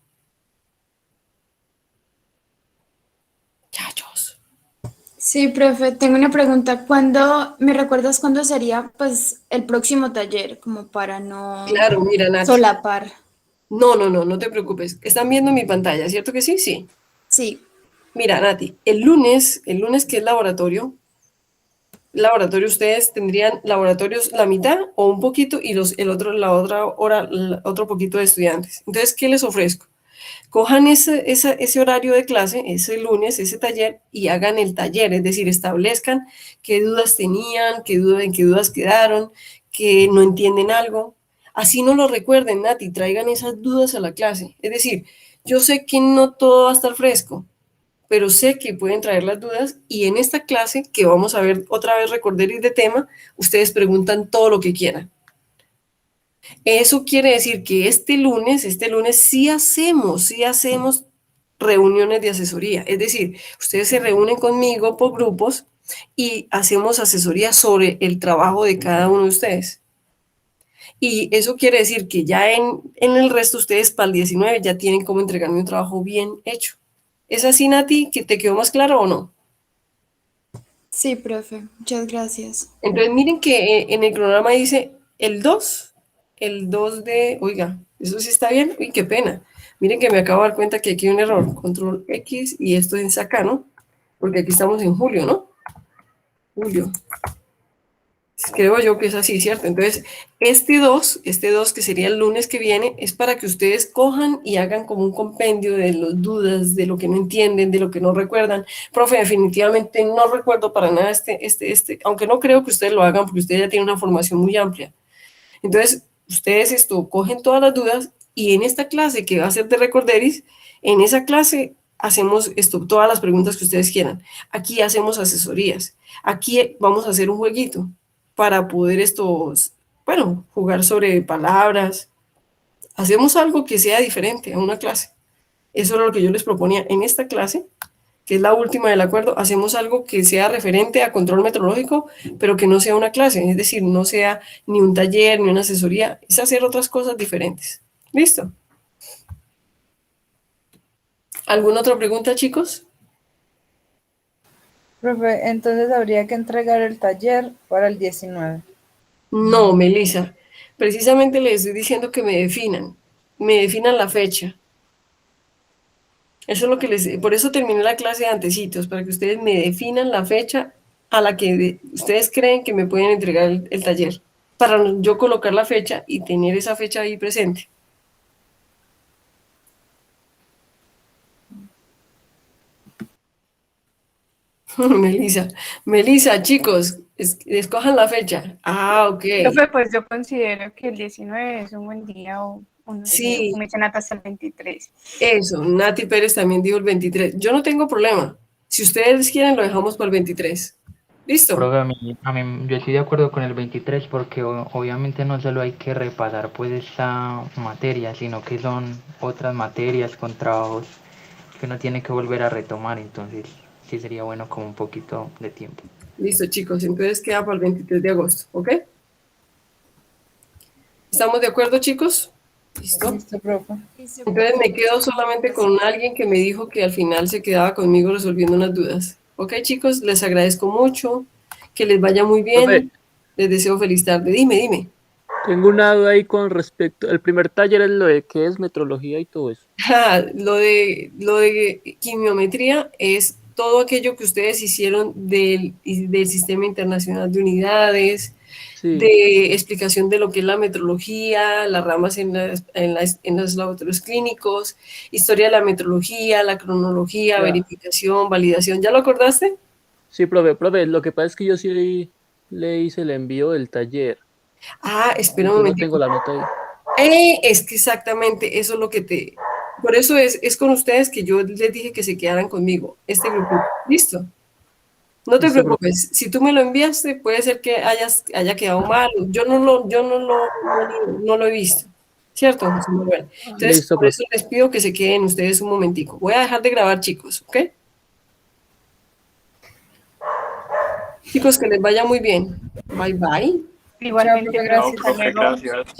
Chachos. Sí, profe, tengo una pregunta. ¿Me recuerdas cuándo sería pues el próximo taller? Como para no Claro, mira, Nati. solapar. No te preocupes. ¿Están viendo mi pantalla, cierto que sí? Sí. Sí, Mira, Nati, el lunes que es laboratorio ustedes tendrían laboratorios la mitad o un poquito y la otra hora, otro poquito de estudiantes. Entonces, ¿qué les ofrezco? Cojan ese horario de clase, ese lunes, ese taller, y hagan el taller, es decir, establezcan qué dudas tenían, en qué dudas quedaron, que no entienden algo. Así no lo recuerden, Nati, traigan esas dudas a la clase. Es decir, yo sé que no todo va a estar fresco, pero sé que pueden traer las dudas y en esta clase, que vamos a ver otra vez recorderis de tema, ustedes preguntan todo lo que quieran. Eso quiere decir que este lunes sí hacemos reuniones de asesoría. Es decir, ustedes se reúnen conmigo por grupos y hacemos asesoría sobre el trabajo de cada uno de ustedes. Y eso quiere decir que ya en el resto ustedes para el 19 ya tienen cómo entregarme un trabajo bien hecho. ¿Es así, Nati? ¿Que te quedó más claro o no? sí, profe. Muchas gracias. Entonces miren que en el cronograma dice el 2 de, oiga, eso sí está bien, uy, qué pena. Miren que me acabo de dar cuenta que aquí hay un error, control X y esto es acá, ¿no? Porque aquí estamos en julio, ¿no? Julio. Creo yo que es así, ¿cierto? Entonces, este 2 que sería el lunes que viene, es para que ustedes cojan y hagan como un compendio de las dudas, de lo que no entienden, de lo que no recuerdan. Profe, definitivamente no recuerdo para nada aunque no creo que ustedes lo hagan porque ustedes ya tienen una formación muy amplia. Entonces, ustedes cogen todas las dudas y en esta clase que va a ser de Recorderis, en esa clase hacemos todas las preguntas que ustedes quieran. Aquí hacemos asesorías. Aquí vamos a hacer un jueguito para poder jugar sobre palabras. Hacemos algo que sea diferente a una clase. Eso era lo que yo les proponía en esta clase, que es la última del acuerdo. Hacemos algo que sea referente a control meteorológico, pero que no sea una clase, es decir, no sea ni un taller, ni una asesoría, es hacer otras cosas diferentes. ¿Listo? ¿Alguna otra pregunta, chicos? Profe, entonces habría que entregar el taller para el 19. No, Melissa. Precisamente les estoy diciendo que me definan la fecha. Eso es lo que por eso terminé la clase de antecitos, para que ustedes me definan la fecha a la que ustedes creen que me pueden entregar el taller, para yo colocar la fecha y tener esa fecha ahí presente. Melissa, chicos, escojan la fecha. Ah, ok. Profe, pues yo considero que el 19 es un buen día o no sé, Sí, como dicen hasta el 23. eso. Nati Pérez también dijo el 23. Yo no tengo problema. Si ustedes quieren, lo dejamos para el 23. ¿Listo? Profe, yo estoy de acuerdo con el 23 porque obviamente no solo hay que repasar pues esta materia, sino que son otras materias con trabajos que uno tiene que volver a retomar, entonces sí sería bueno como un poquito de tiempo. Listo, chicos. Entonces queda para el 23 de agosto, ¿ok? ¿Estamos de acuerdo, chicos? ¿Listo? Listo, profe. Entonces me quedo solamente con alguien que me dijo que al final se quedaba conmigo resolviendo unas dudas. Ok, chicos, les agradezco mucho, que les vaya muy bien, Profe. les deseo feliz tarde. Dime. Tengo una duda ahí con respecto, el primer taller es lo de qué es metrología y todo eso. Lo de quimiometría es todo aquello que ustedes hicieron del Sistema Internacional de Unidades, Sí, de explicación de lo que es la metrología, las ramas en los laboratorios clínicos, historia de la metrología, la cronología, ya. verificación, validación. ¿Ya lo acordaste? Sí, profe, lo que pasa es que yo sí le hice el envío del taller. Ah, espera un Yo no momentico. tengo la nota ahí. Es que exactamente eso es lo que Por eso es con ustedes que yo les dije que se quedaran conmigo, este grupo. ¿Listo? No te Listo, profe. preocupes, si tú me lo enviaste, puede ser que haya quedado mal. Yo no lo he visto, ¿cierto, José Manuel? Entonces, Listo, por profe. eso les pido que se queden ustedes un momentico. Voy a dejar de grabar, chicos, ¿ok? Chicos, que les vaya muy bien. Bye, bye. Igualmente, profe, profe, gracias. hasta luego. Gracias.